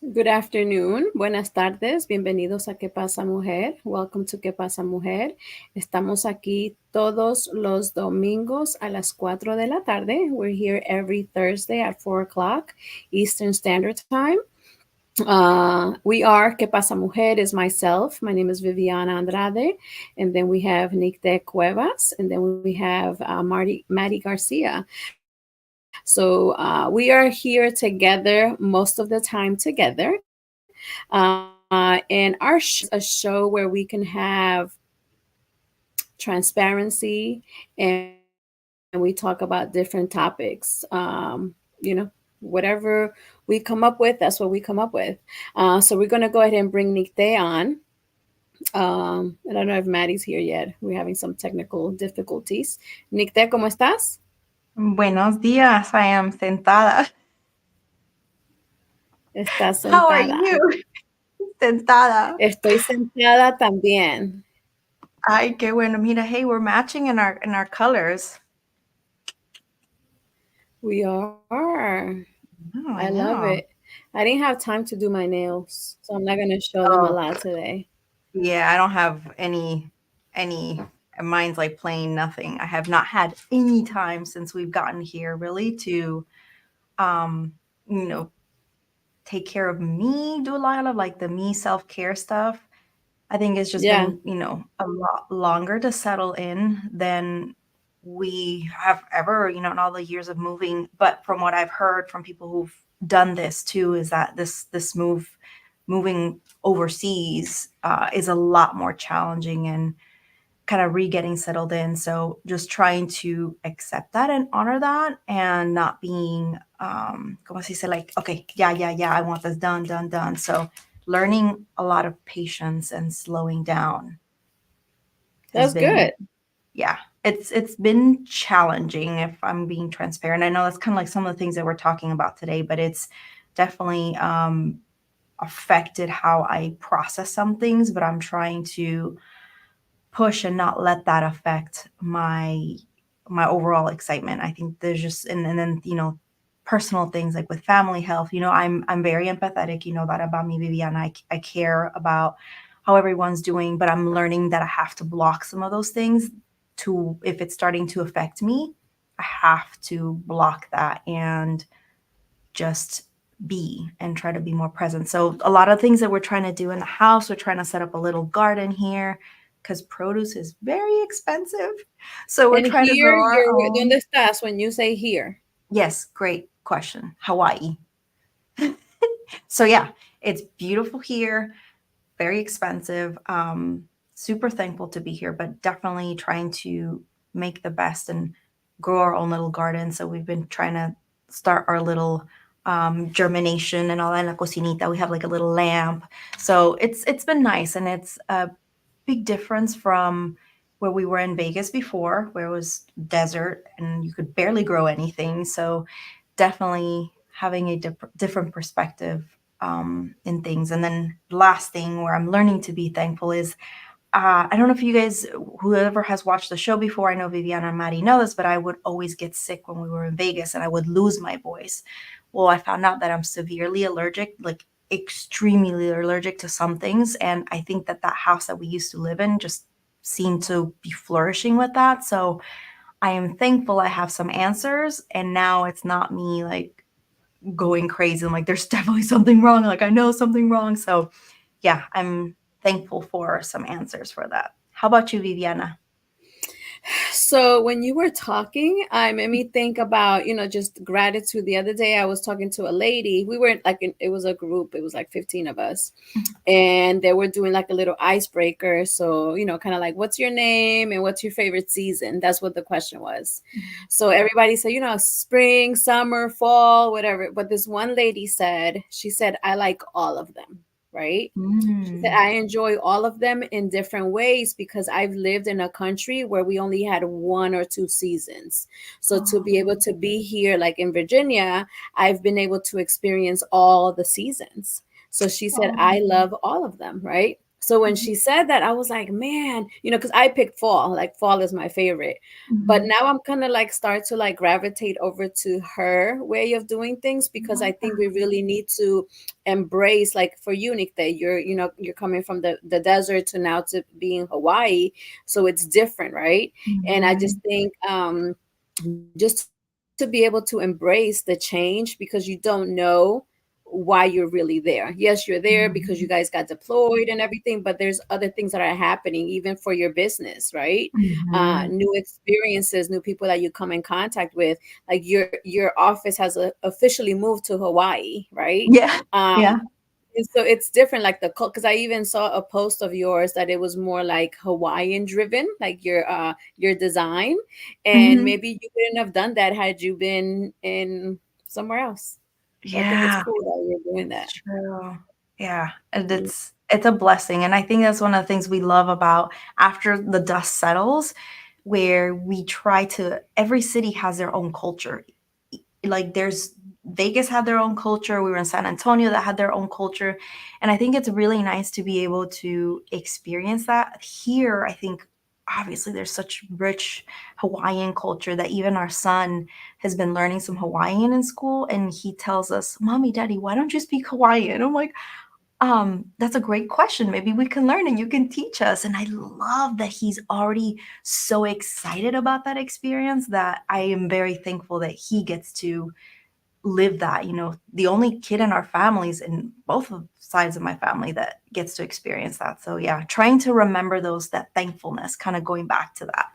Good afternoon, buenas tardes, bienvenidos a ¿Qué pasa mujer? Welcome to ¿Qué pasa mujer? Estamos aquí todos los domingos a las 4 de la tarde. We're here every Thursday at 4 o'clock Eastern Standard Time. We are ¿Qué pasa mujer? Is myself. My name is Viviana Andrade. And then we have Nicte Cuevas. And then we have Maddie Garcia. So we are here together most of the time together. And our show is a show where we can have transparency and we talk about different topics. Whatever we come up with, that's what we come up with. So we're going to go ahead and bring Nicte on. I don't know if Maddie's here yet. We're having some technical difficulties. Nicte, ¿cómo estás? Buenos días, I am sentada. Estás How are sentada. you? Sentada. Estoy sentada también. Ay, qué bueno. Mira, hey, we're matching in our colors. We are. Oh, I I love know. it. I didn't have time to do my nails, so I'm not going to show them a Oh, lot today. yeah, I don't have any mine's like plain nothing. I have not had any time since we've gotten here really to um, you know, take care of me, do a lot of like the me self-care stuff. I think it's just Yeah, been, a lot longer to settle in than we have ever, in all the years of moving. But from what I've heard from people who've done this too, is that this moving overseas is a lot more challenging and kind of re-getting settled in. So just trying to accept that and honor that and not being como se dice, like, okay, yeah, I want this done, done, done. So learning a lot of patience and slowing down has that's good. been, yeah, it's been challenging if I'm being transparent. I know that's kind of like some of the things that we're talking about today, but it's definitely affected how I process some things, but I'm trying to push and not let that affect my overall excitement. I think there's just and then personal things like with family health. I'm very empathetic. You know that about me, Viviana. I care about how everyone's doing, but I'm learning that I have to block some of those things to if it's starting to affect me. I have to block that and just be and try to be more present. So a lot of things that we're trying to do in the house, we're trying to set up a little garden here because produce is very expensive. So we're And trying to here, grow our ¿dónde own. estás when you say here? Yes, great question. Hawaii. So yeah, it's beautiful here, very expensive. Super thankful to be here, but definitely trying to make the best and grow our own little garden. So we've been trying to start our little germination and all that in la cocinita. We have like a little lamp. So it's been nice and it's a big difference from where we were in Vegas before, where it was desert and you could barely grow anything. So definitely having a different perspective in things. And then last thing where I'm learning to be thankful is I don't know if you guys, whoever has watched the show before, I know Viviana and Maddie know this, but I would always get sick when we were in Vegas and I would lose my voice. Well, I found out that I'm severely allergic, like extremely allergic to some things. And I think that that house that we used to live in just seemed to be flourishing with that. So I am thankful I have some answers. And now it's not me like going crazy. I'm like, there's definitely something wrong. Like, I know something wrong. So, yeah, I'm thankful for some answers for that. How about you, Viviana? So when you were talking, I made me think about, just gratitude. The other day I was talking to a lady. We were like, it was a group. It was like 15 of us. And they were doing like a little icebreaker. So, kind of like, what's your name and what's your favorite season? That's what the question was. So everybody said, spring, summer, fall, whatever. But this one lady said, she said, I like all of them. Right. She said, Mm. I enjoy all of them in different ways because I've lived in a country where we only had 1 or 2 seasons. So to be able Oh. to be here, like in Virginia, I've been able to experience all the seasons. So she said, Oh. I love all of them, right? So when Mhm. she said that, I was like, man, because I picked fall. Like fall is my favorite. But Mhm. now I'm kind of like start to like gravitate over to her way of doing things because I Love think we that. really need to embrace, like for you, Nick, that you're coming from the desert to now to being Hawaii. So it's different, right? And I just Mhm. think just to be able to embrace the change because you don't know why you're really there. Yes, you're there because you guys Mhm. got deployed and everything, but there's other things that are happening even for your business, right? Mhm. New experiences, new people that you come in contact with. Like your office has officially moved to Hawaii, right? Yeah. Um, Yeah. and so it's different, like the because I even saw a post of yours that it was more like Hawaiian driven, like your design, and Mhm. maybe you couldn't have done that had you been in somewhere else. So I think it's Yeah. cool that you're doing It's that. true. Yeah, and Mm. it's a blessing, and I think that's one of the things we love about after the dust settles, where we try to every city has their own culture. Like there's Vegas had their own culture, we were in San Antonio that had their own culture, and I think it's really nice to be able to experience that. Here, I think obviously there's such rich Hawaiian culture that even our son has been learning some Hawaiian in school, and he tells us, "Mommy, Daddy, why don't you speak Hawaiian?" I'm like, that's a great question. Maybe we can learn and you can teach us." And I love that he's already so excited about that experience that I am very thankful that he gets to live that. The only kid in our families, in both of sides of my family, that gets to experience that. So yeah, trying to remember that thankfulness, kind of going back to that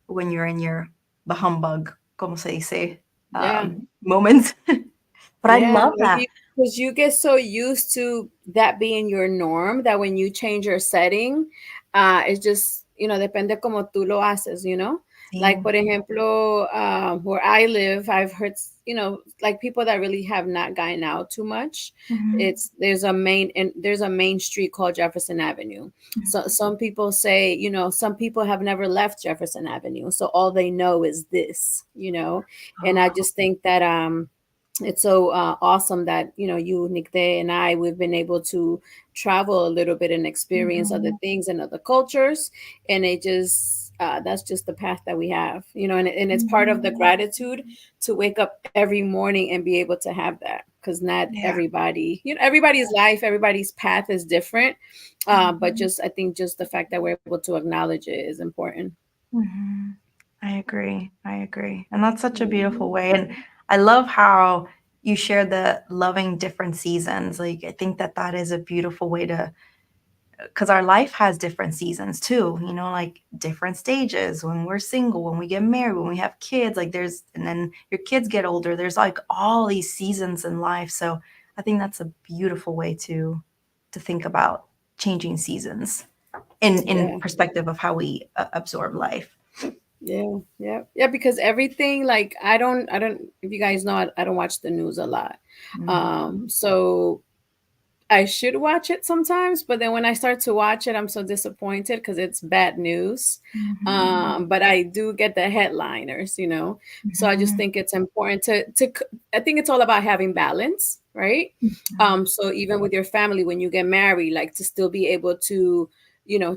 when you're in your the humbug, como se dice, Yeah. moments. But I Yeah, love that. maybe because you get so used to that being your norm that when you change your setting, it's just, depende como tú lo haces, Sí. Like, por ejemplo, where I live, I've heard, like people that really have not gotten out too much. Mhm. There's a main street called Jefferson Avenue. So some people say, some people have never left Jefferson Avenue, so all they know is this. And I Oh, just think that it's so awesome that you Nikde and we've been able to travel a little bit and experience other mhm. things and other cultures, and it just that's just the path that we have, and it's part of the Mhm. gratitude to wake up every morning and be able to have that, because not Yeah. everybody, everybody's life, everybody's path is different, but Mhm. just I think just the fact that we're able to acknowledge it is important. Mhm. I agree. I agree. And that's such a beautiful Mhm. way. And I love how you share the loving different seasons. Like, I think that that is a beautiful way to, because our life has different seasons too, like different stages when we're single, when we get married, when we have kids, like and then your kids get older. There's like all these seasons in life. So I think that's a beautiful way to think about changing seasons in Yeah. perspective of how we absorb life. Yeah, yeah, yeah. Because everything, like, I don't. If you guys know, I don't watch the news a lot. Mhm. So I should watch it sometimes, but then when I start to watch it, I'm so disappointed because it's bad news. Mhm. But I do get the headliners. So I just Mhm. think it's important I think it's all about having balance, right? Mhm. So even with your family, when you get married, like to still be able to,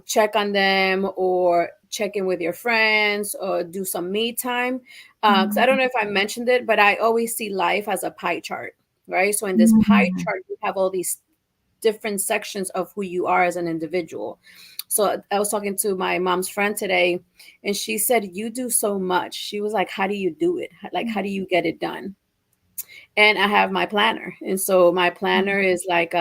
check on them or check in with your friends or do some me time. Because I don't Mhm. know if I mentioned it, but I always see life as a pie chart, right? So in this pie Mhm. chart, you have all these different sections of who you are as an individual. So I was talking to my mom's friend today, and she said, "You do so much." She was like, "How do you do it? Like, how do you get it done?" And I have my planner. And so my planner is like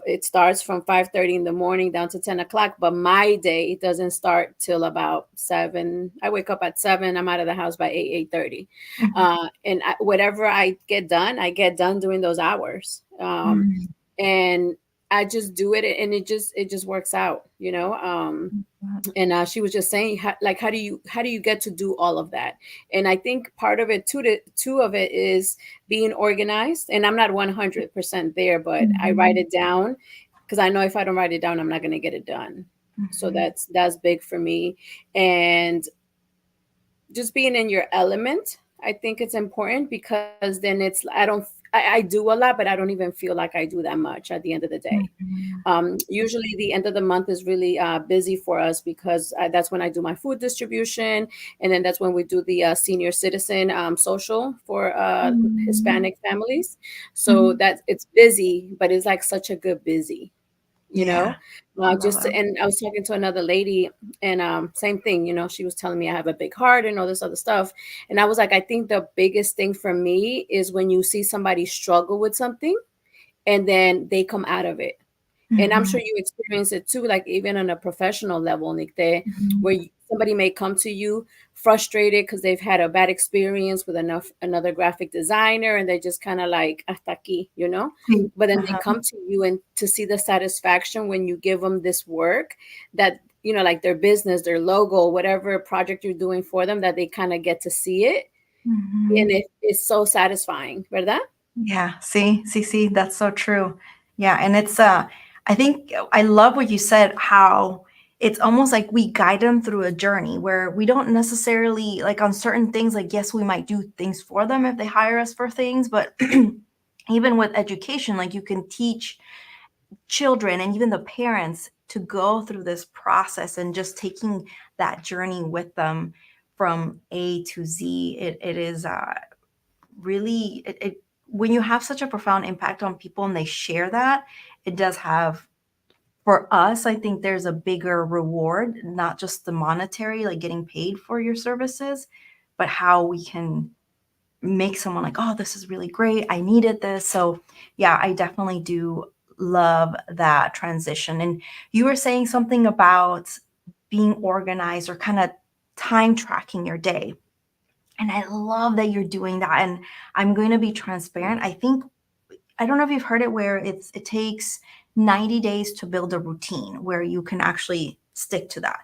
it starts from 5:30 in the morning down to 10 o'clock, but my day doesn't start till about 7. I wake up at 7. I'm out of the house by 8:30. Mhm. And whatever I get done during those hours. Mhm. And I just do it, and it just works out. And she was just saying, like, how do you get to do all of that? And I think part of it too, two of it is being organized, and I'm not 100% there, but I write Mhm. it down because I know if I don't write it down, I'm not going to get it done. So Mhm. that's big for me. And just being in your element, I think it's important because then I do a lot, but I don't even feel like I do that much at the end of the day. Mhm. Usually, the end of the month is really busy for us because that's when I do my food distribution, and then that's when we do the senior citizen social for Mhm. Hispanic families. So Mhm. that it's busy, but it's like such a good busy, you Yeah, know. I love Just that. and I was talking to another lady, and same thing, she was telling me I have a big heart and all this other stuff, and I was like, I think the biggest thing for me is when you see somebody struggle with something and then they come out of it. And I'm sure Mhm. you experience it too, like even on a professional level, Nick, Mhm. where somebody may come to you frustrated because they've had a bad experience with another graphic designer, and they're just kind of like hasta aquí, Sí. But then they Ajá. come to you and to see the satisfaction when you give them this work that like their business, their logo, whatever project you're doing for them, that they kind of get to see it, and Mhm. it's so satisfying, ¿verdad? Yeah, see, see, see, that's so true. Yeah, and it's I think I love what you said, how it's almost like we guide them through a journey where we don't necessarily like on certain things, like yes, we might do things for them if they hire us for things, but even with education, like you can teach children and even the parents to go through this process and just taking that journey with them from A to Z. It is really when you have such a profound impact on people and they share that, it does have, for us, I think there's a bigger reward, not just the monetary, like getting paid for your services, but how we can make someone like, oh, this is really great, I needed this. So yeah, I definitely do love that transition. And you were saying something about being organized or kind of time tracking your day, and I love that you're doing that. And I'm going to be transparent. I think, I don't know if you've heard it, where it takes 90 days to build a routine where you can actually stick to that.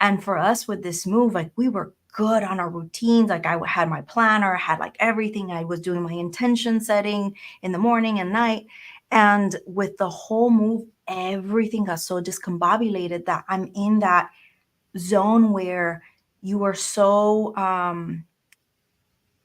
And for us with this move, like we were good on our routines. Like I had my planner, I had like everything. I was doing my intention setting in the morning and night. And with the whole move, everything got so discombobulated that I'm in that zone where you are so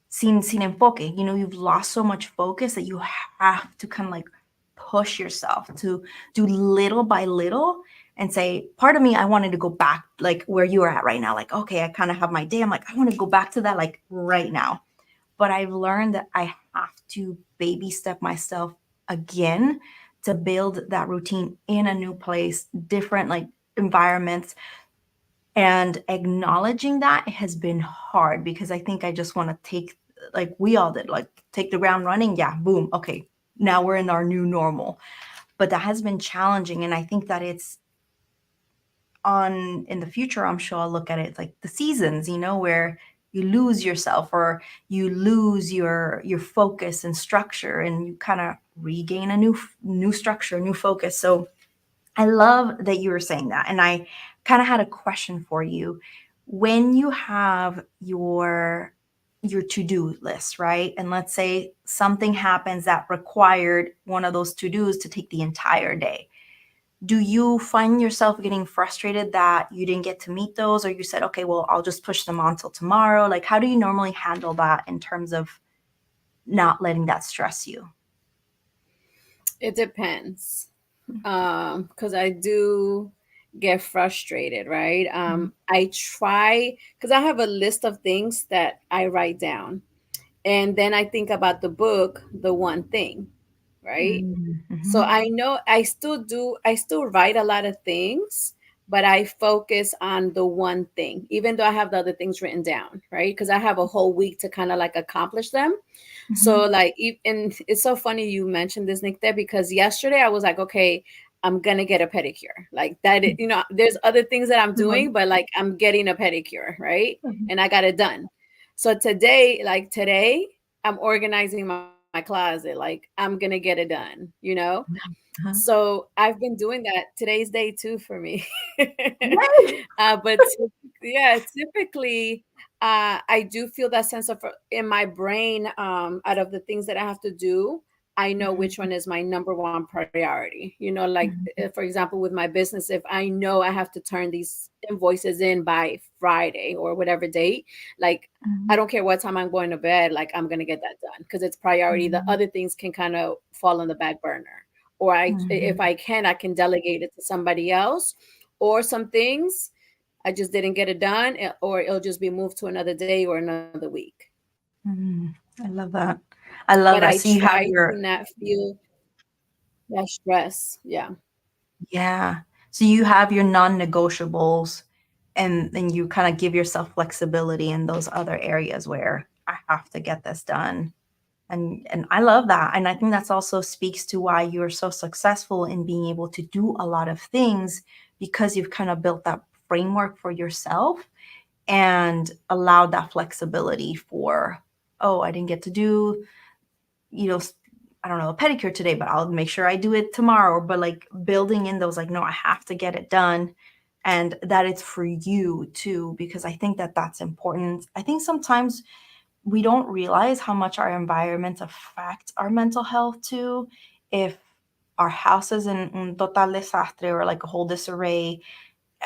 sin enfoque. You know, you've lost so much focus that you have to kind of like push yourself to do little by little and say, part of me, I wanted to go back like where you are at right now. Like, okay, I kind of have my day. I'm like, I want to go back to that like right now. But I've learned that I have to baby step myself again to build that routine in a new place, different like environments, and acknowledging that has been hard because I think I just want to take, like we all did, like take the ground running. Yeah, boom. Okay. Now we're in our new normal. But that has been challenging. And I think that it's on in the future, I'm sure I'll look at it like the seasons, you know, where you lose yourself or you lose your focus and structure and you kind of regain a new structure, new focus. So I love that you were saying that. And I kind of had a question for you. When you have your to-do list, right? And let's say something happens that required one of those to-dos to take the entire day. Do you find yourself getting frustrated that you didn't get to meet those, or you said, okay, well, I'll just push them on till tomorrow? Like, how do you normally handle that in terms of not letting that stress you? It depends. Because I do get frustrated, right? Mhm. I try because I have a list of things that I write down, and then I think about the book, the one thing, right? So Mhm. I know I still write a lot of things, but I focus on the one thing, even though I have the other things written down, right? Because I have a whole week to kind of like accomplish them. So Mhm. like, and it's so funny you mentioned this, Nick, there, because yesterday I was like, okay, I'm gonna get a pedicure. Like that, there's other things that I'm Mhm. doing, but like I'm getting a pedicure, right? Mhm. And I got it done. So today, I'm organizing my closet. Like I'm gonna get it done. Uh-huh. So I've been doing that. Today's day two for me. Yay! But yeah, typically, I do feel that sense of in my brain, out of the things that I have to do. I know which Mhm. one is my number one priority. You know, like for Mhm. example, with my business, if I know I have to turn these invoices in by Friday or whatever date, like I Mhm. don't care what time I'm going to bed, like I'm gonna get that done because it's priority. The Mhm. other things can kind of fall on the back burner. Or if Mhm. I can, I can delegate it to somebody else. Or some things I just didn't get it done, or it'll just be moved to another day or another week. Mhm. I love that. I love But that. I So you have try to your not feel that stress. Yeah. yeah. So you have your non-negotiables and then you kind of give yourself flexibility in those other areas where I have to get this done. And I love that. And I think that's also speaks to why you're so successful in being able to do a lot of things because you've kind of built that framework for yourself and allowed that flexibility for, oh, I didn't get to do, you know, I don't know, a pedicure today, but I'll make sure I do it tomorrow. But like building in those, like, no, I have to get it done. And that it's for you too, because I think that that's important. I think sometimes we don't realize how much our environment affects our mental health too. If our house is in un total desastre or like a whole disarray,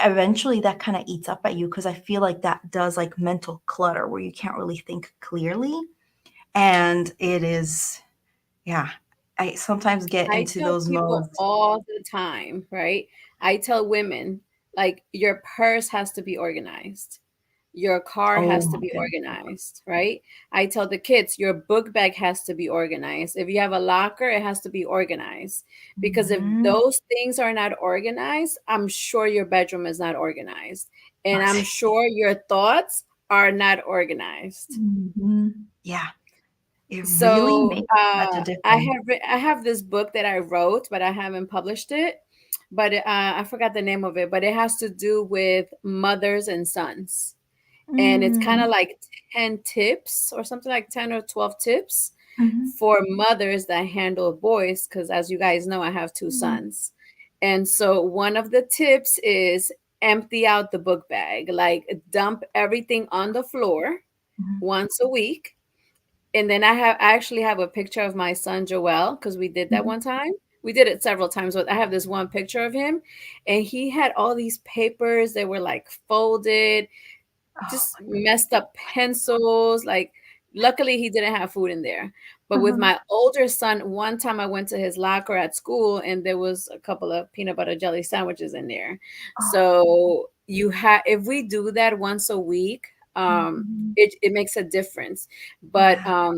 eventually that kind of eats up at you because I feel like that does like mental clutter where you can't really think clearly. And it is, yeah, I sometimes get I into tell those people modes. all the time, right? I tell women, like, your purse has to be organized. Your car Oh has to my be goodness. organized, right? I tell the kids, your book bag has to be organized. If you have a locker, it has to be organized. Because if Mhm. those things are not organized, I'm sure your bedroom is not organized. And I'm sure your thoughts are not organized. Mhm. Yeah, it really So makes such a difference. I have this book that I wrote, but I haven't published it. But I forgot the name of it. But it has to do with mothers and sons, and it's kind of Mm. like 10 tips or something, like 10 or 12 tips Mhm. for mothers that handle boys. Because as you guys know, I have two Mhm. sons, and so one of the tips is empty out the book bag, like dump everything on the floor Mhm. once a week. And then I actually have a picture of my son Joel because we did that Mhm. one time. We did it several times, but I have this one picture of him, and he had all these papers that were like folded, Oh just my messed up pencils. Like, luckily he didn't have food in there. But with uh-huh. my older son, one time I went to his locker at school and there was a couple of peanut butter jelly sandwiches in there. Oh. So if we do that once a week, Mhm. it makes a difference. But Yeah.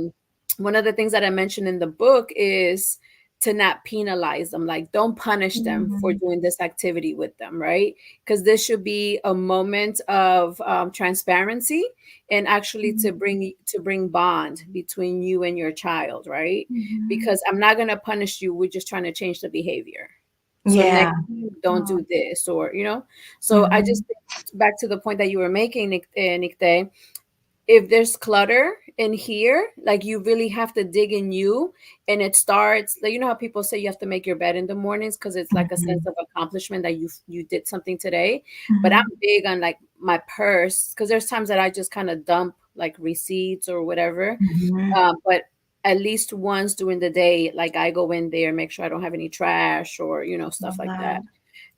one of the things that I mentioned in the book is to not penalize them. Like, don't punish them for Mhm. doing this activity with them, right? Because this should be a moment of transparency, and actually Mhm. to bring bond between you and your child, right? Mhm. Because I'm not going to punish you, we're just trying to change the behavior. So Yeah. next time, don't Oh. do this, or so I just Mhm. think, back to the point that you were making, Nikte, if there's clutter in here, like, you really have to dig in you. And it starts, like, how people say you have to make your bed in the mornings because it's like a sense Mhm. of accomplishment that you did something today. But I'm Mhm. big on, like, my purse, because there's times that I just kind of dump like receipts or whatever. Mhm. But at least once during the day, like, I go in there, make sure I don't have any trash or stuff Love like that, that.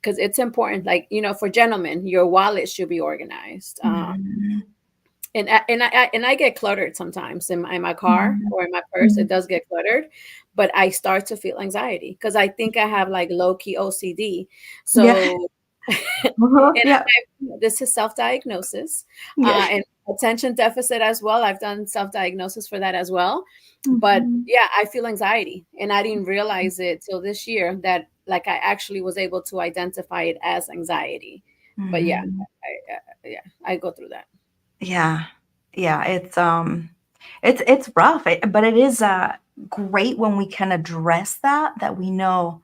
because it's important. Like, for gentlemen, your wallet should be organized. Mhm. And I get cluttered sometimes in my car Mhm. or in my purse. It Mhm. does get cluttered, but I start to feel anxiety because I think I have like low key OCD. Yeah. So, Uh-huh. and Yeah. this is self diagnosis, Yeah. and attention deficit as well. I've done self diagnosis for that as well. But Mhm. yeah, I feel anxiety, and I didn't realize it till this year that, like, I actually was able to identify it as anxiety. But yeah, Mhm. yeah, I go through that. Yeah. Yeah, it's rough, but it is, great when we can address that we know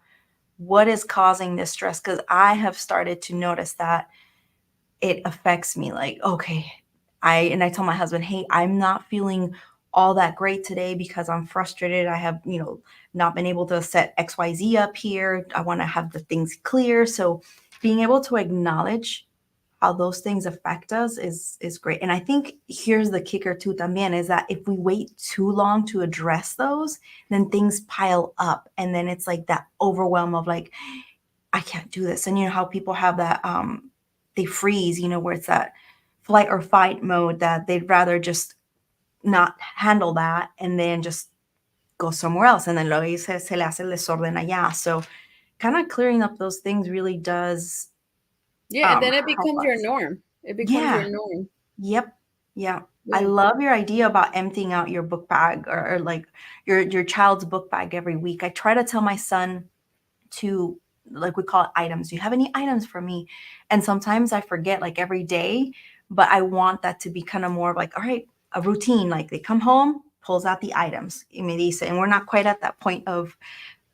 what is causing this stress. Because I have started to notice that it affects me, like, okay, I tell my husband, "Hey, I'm not feeling all that great today because I'm frustrated. I have, not been able to set XYZ up here. I wanna have the things clear." So, being able to acknowledge how those things affect us is great. And I think here's the kicker too también is that if we wait too long to address those, then things pile up and then it's like that overwhelm of like, I can't do this. And you know how people have that they freeze, you know, where it's that flight or fight mode that they'd rather just not handle that and then just go somewhere else. And then luego se le hace el desorden allá. So kind of clearing up those things really does Yeah, and then it help becomes your us. norm. It becomes your Yeah. norm. Yep. Yeah. I Yeah. love your idea about emptying out your book bag or like your child's book bag every week. I try to tell my son to, like, we call it items. Do you have any items for me? And sometimes I forget like every day, but I want that to be kind of more of like, all right, a routine. Like they come home, pulls out the items. Y me dice, and we're not quite at that point of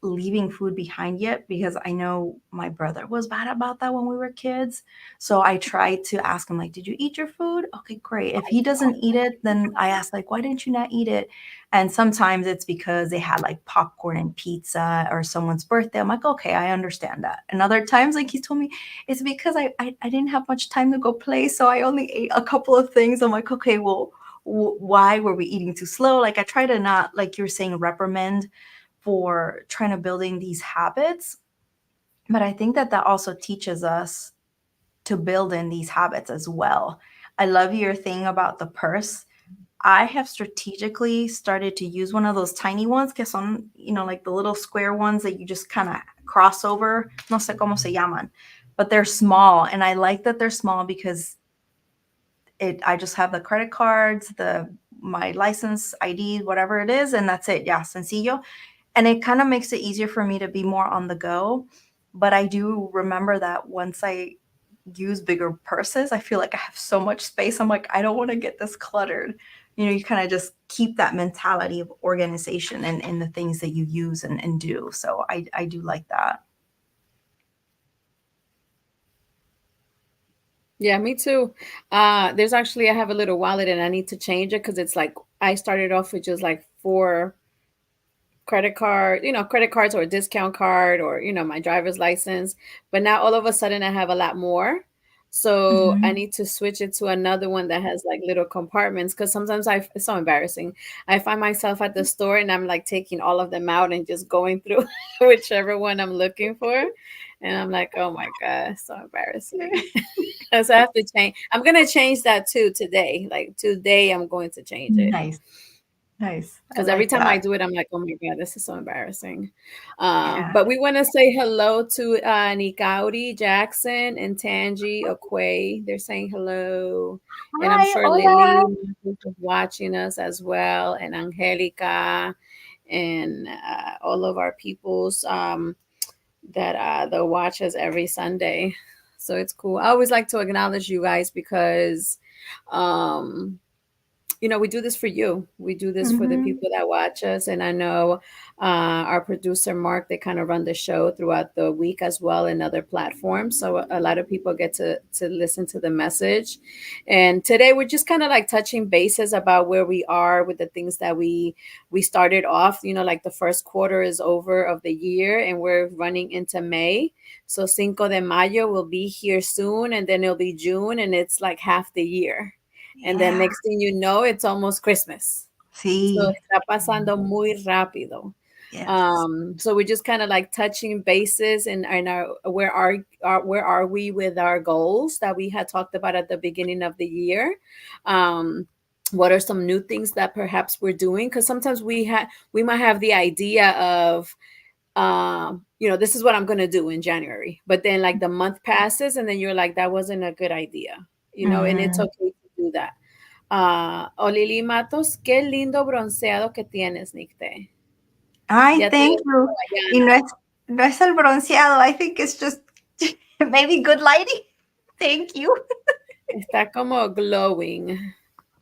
leaving food behind yet because I know my brother was bad about that when we were kids. So I try to ask him like, "Did you eat your food?" Okay, great. If he doesn't eat it, then I ask like, "Why didn't you not eat it?" And sometimes it's because they had like popcorn and pizza or someone's birthday. I'm like, "Okay, I understand that." And other times like he told me it's because I didn't have much time to go play, so I only ate a couple of things. I'm like, "Okay, well, why were we eating too slow?" Like I try to not, like you were saying, reprimand for trying to building these habits. But I think that that also teaches us to build in these habits as well. I love your thing about the purse. I have strategically started to use one of those tiny ones que son, you know, like the little square ones that you just kind of cross over. No sé cómo se llaman, but they're small. And I like that they're small because I just have the credit cards, my license, ID, whatever it is, and that's it. Yeah, sencillo. And it kind of makes it easier for me to be more on the go. But I do remember that once I use bigger purses, I feel like I have so much space. I'm like, I don't want to get this cluttered. You know, you kind of just keep that mentality of organization and the things that you use and do. So I do like that. Yeah, me too. There's actually I have a little wallet and I need to change it because it's like I started off with just like four credit cards or a discount card or, my driver's license. But now all of a sudden I have a lot more. So I Mhm. need to switch it to another one that has like little compartments because sometimes it's so embarrassing. I find myself at the store and I'm like taking all of them out and just going through whichever one I'm looking for. And I'm like, oh my God, so embarrassing. So I have to change. I'm going to change that too today. Like today, I'm going to change it. Nice. Nice. I Because every like time I that. do it, I'm like, oh my God, this is so embarrassing. Yeah. But we want to say hello to Nikauri Jackson and Tangi Okwe. They're saying hello. And I'm Hi, sure hola. Lily is watching us as well, and Angelica, and all of our peoples that watch us every Sunday. So it's cool. I always like to acknowledge you guys because um we do this for you. We do this for the Mhm. people that watch us. And I know our producer, Mark, they kind of run the show throughout the week as well in other platforms. So a lot of people get to listen to the message. And today we're just kind of like touching bases about where we are with the things that we started off, like the first quarter is over of the year and we're running into May. So Cinco de Mayo will be here soon and then it'll be June and it's like half the year. And then Yeah. next thing you know, it's almost Christmas. So Sí. está pasando muy rápido. Yes. So we're just kind of like touching bases and where are we with our goals that we had talked about at the beginning of the year. Um, what are some new things that perhaps we're doing? Because sometimes we might have the idea of this is what I'm going to do in January. But then like the month passes and then you're like, that wasn't a good idea, and it's Mhm. okay to do that. Olili Matos, qué lindo bronceado que tienes, Nicte. Ay, Ya te thank ves you. Y hawaiana. no es el bronceado, I think it's just maybe good lighting. Thank you. Está como glowing.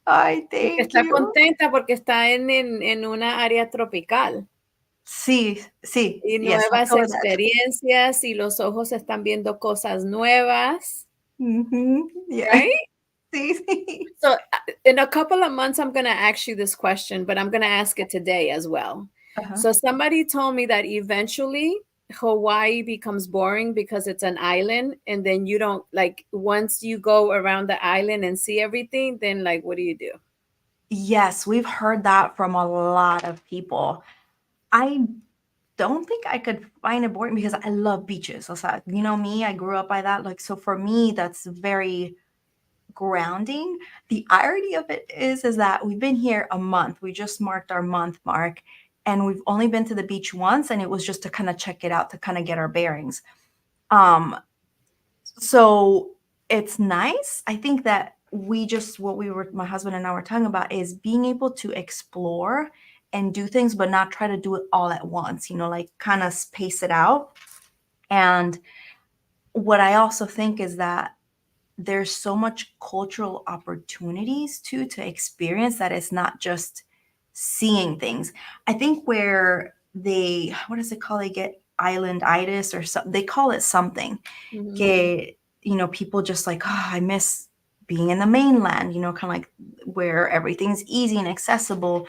Ay, Porque thank está you. contenta porque está en una área tropical. Sí, sí, Y yes, I nuevas feel that. experiencias y los ojos están viendo cosas nuevas, Mhm, yeah. right? Sí, sí. So, in a couple of months, I'm going to ask you this question, but I'm going to ask it today as well. Ajá. So, somebody told me that eventually Hawaii becomes boring because it's an island, and then you don't like once you go around the island and see everything, then like what do you do? Yes, we've heard that from a lot of people. I don't think I could find it boring because I love beaches. O sea, you know me, I grew up by that. Like, so for me, that's very grounding. The irony of it is that we've been here a month. We just marked our month mark, and we've only been to the beach once, and it was just to kind of check it out, to kind of get our bearings. Um, so it's nice. I think that we just what we were my husband and I were talking about is being able to explore and do things, but not try to do it all at once, like kind of space it out. And what I also think is that there's so much cultural opportunities too to experience that it's not just seeing things. I think where they what does it call? They get islanditis or something. They call it something. Hmm. Que, people just like, oh, I miss being in the mainland, kind of like where everything's easy and accessible.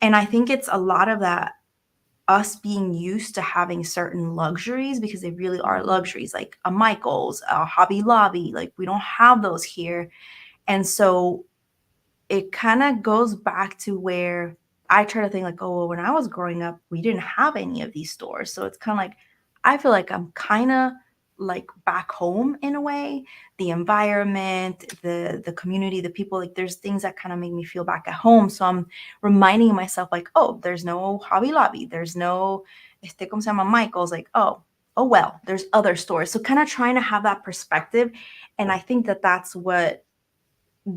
And I think it's a lot of that us being used to having certain luxuries because they really are Hmm. luxuries, like a Michael's, a Hobby Lobby. Like we don't have those here. And so it kind of goes back to where I try to think like, oh, well, when I was growing up, we didn't have any of these stores. So it's kind of like, I feel like I'm kind of like back home in a way. The environment, the community, the people, like there's things that kind of make me feel back at home. So I'm reminding myself like, oh, there's no Hobby Lobby, there's no como se llama Michael's, like, oh well, there's other stores. So kind of trying to have that perspective. And I think that that's what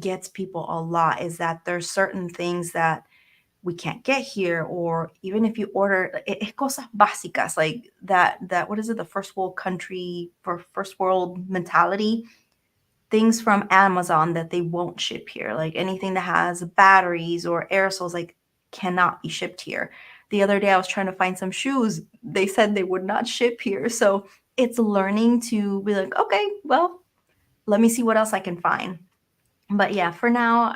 gets people a lot is that there's certain things that we can't get here, or even if you order cosas básicas like that what is it, the first world country for first world mentality, things from Amazon that they won't ship here, like anything that has batteries or aerosols, like cannot be shipped here. The other day I was trying to find some shoes, they said they would not ship here. So it's learning to be like, okay, well, let me see what else I can find. But yeah, for now,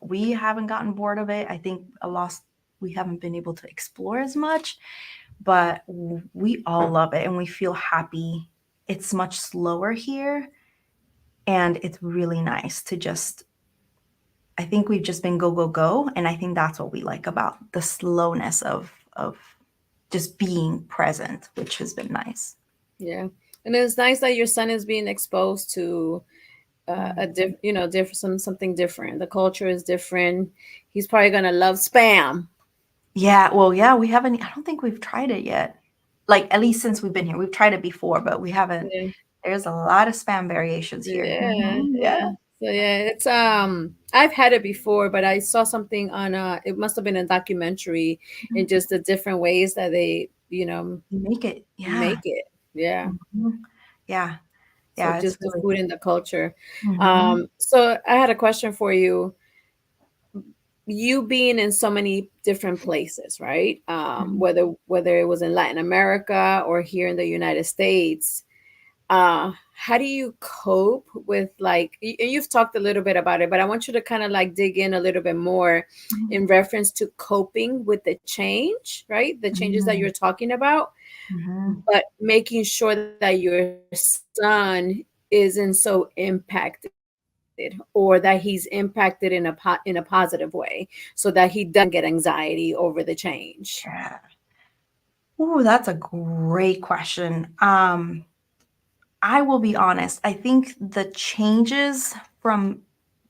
we haven't gotten bored of it. I think a lost we haven't been able to explore as much, but we all love it and we feel happy. It's much slower here, and it's really nice to just I think we've just been go go go, and I think that's what we like about the slowness of just being present, which has been nice. Yeah, and it's nice that your son is being exposed to a different something different. The culture is different. He's probably gonna love spam. Yeah, well, yeah, we haven't I don't think we've tried it yet. Like, at least since we've been here. We've tried it before, but we haven't. Yeah, There's a lot of spam variations here. yeah, Mhm, yeah. yeah. So yeah, it's I've had it before, but I saw something on it must have been a documentary in Mhm. just the different ways that they You make it. make Yeah. it. Yeah. Mhm. Yeah. So Yeah, it's just the really food and the culture. Mhm, So I had a question for you. You being in so many different places, right? mhm, Whether it was in Latin America or here in the United States, how do you cope with like and you've talked a little bit about it, but I want you to kind of like dig in a little bit more mhm, in reference to coping with the change, right? The changes that mhm, you're talking about, mhm. but making sure that your son isn't so impacted or that he's impacted in a positive way so that he doesn't get anxiety over the change. Yeah. Ooh, that's a great question. I will be honest, I think the changes from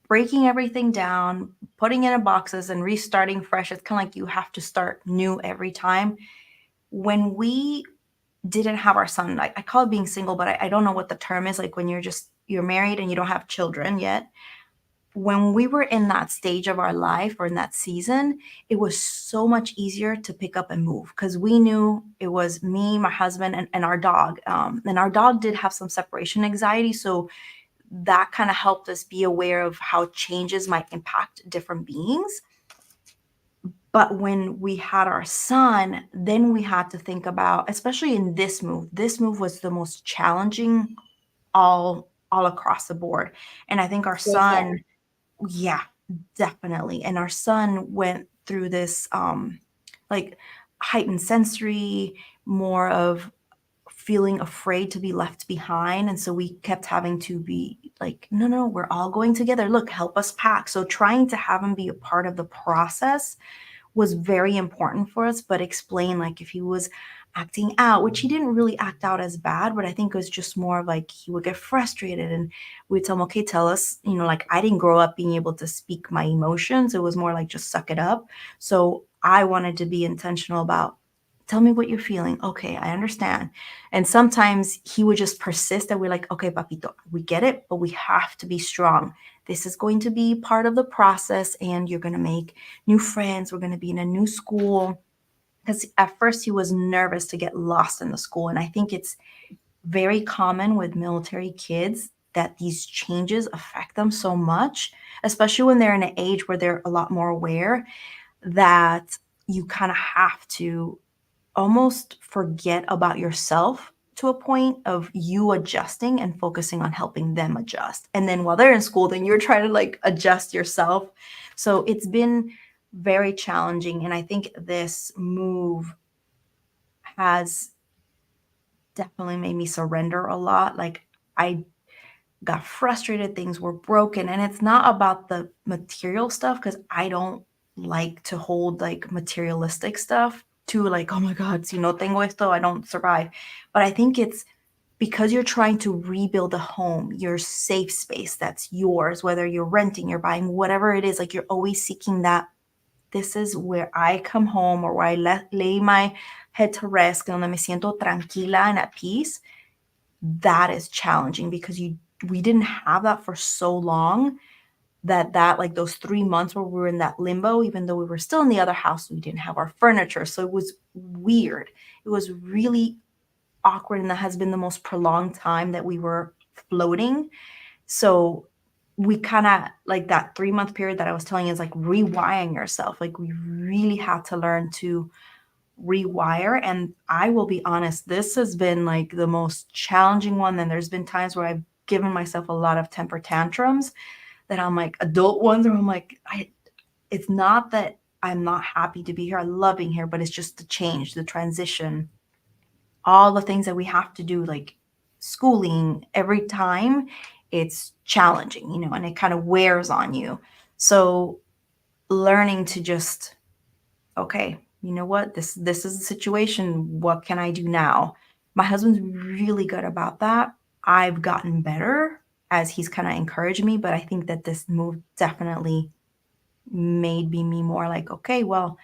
breaking everything down, putting it in boxes, and restarting fresh, it's kinda like you have to start new every time. When we didn't have our son, I call it being single, but I don't know what the term is, like, when you're married and you don't have children yet. When we were in that stage of our life or in that season, it was so much easier to pick up and move because we knew it was me, my husband, and our dog. And our dog did have some separation anxiety. So that kind of helped us be aware of how changes might impact different beings. But when we had our son, then we had to think about, especially in this move was the most challenging all across the board. And I think our So far. son, yeah, definitely. And our son went through this like heightened sensory, more of feeling afraid to be left behind. And so we kept having to be like, no, no, we're all going together. Look, help us pack. So trying to have him be a part of the process was very important for us, but explain like if he was acting out, which he didn't really act out as bad, but I think it was just more of like he would get frustrated and we'd tell him, okay, tell us, like I didn't grow up being able to speak my emotions. It was more like just suck it up. So I wanted to be intentional about tell me what you're feeling. Okay, I understand. And sometimes he would just persist and we're like, okay, papito, we get it, but we have to be strong. This is going to be part of the process and you're going to make new friends. We're going to be in a new school. Because at first he was nervous to get lost in the school. And I think it's very common with military kids that these changes affect them so much, especially when they're in an age where they're a lot more aware that you kind of have to almost forget about yourself to a point of you adjusting and focusing on helping them adjust. And then while they're in school, then you're trying to like adjust yourself. So it's been very challenging. And I think this move has definitely made me surrender a lot. Like I got frustrated, things were broken. And it's not about the material stuff because I don't like to hold like materialistic stuff to like, oh my God, si no tengo esto, I don't survive. But I think it's because you're trying to rebuild a home, your safe space that's yours, whether you're renting, you're buying, whatever it is, like you're always seeking that this is where I come home or where I lay my head to rest, donde me siento tranquila and at peace. That is challenging because we didn't have that for so long that like those 3 months where we were in that limbo, even though we were still in the other house, we didn't have our furniture. So it was weird. It was really awkward. And that has been the most prolonged time that we were floating. So we kind of like that 3 month period that I was telling you is like rewiring yourself. Like we really had to learn to rewire. And I will be honest, this has been like the most challenging one. And there's been times where I've given myself a lot of temper tantrums that I'm like adult ones where I'm like, it's not that I'm not happy to be here. I love being here, but it's just the change, the transition, all the things that we have to do, like schooling every time. It's challenging, and it kind of wears on you. So learning to just okay, you know what? This is the situation. What can I do now? My husband's really good about that. I've gotten better as he's kind of encouraged me, but I think that this move definitely made me more like, okay, well,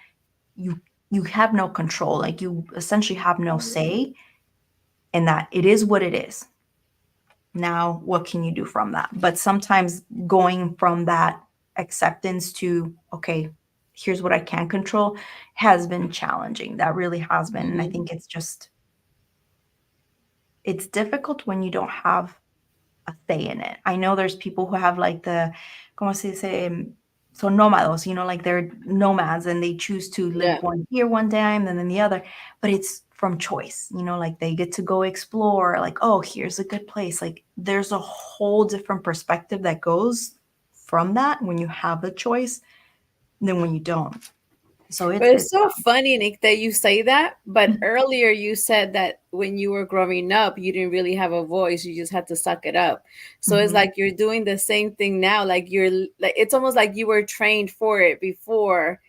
you you have no control. Like you essentially have no say in that it is what it is. Now, what can you do from that? But sometimes going from that acceptance to, okay, here's what I can control has been challenging. That really has been. And I Mhm. think it's difficult when you don't have a say in it. I know there's people who have like como se dice, son nómados, like they're nomads and they choose to live Yeah. one here one time and then the other, but it's from choice, like they get to go explore, like, oh, here's a good place. Like there's a whole different perspective that goes from that when you have the choice than when you don't. So But it's it's so funny, Nick, that you say that. But Mhm. earlier you said that when you were growing up, you didn't really have a voice. You just had to suck it up. So it's Mhm. like you're doing the same thing now. Like like it's almost like you were trained for it before.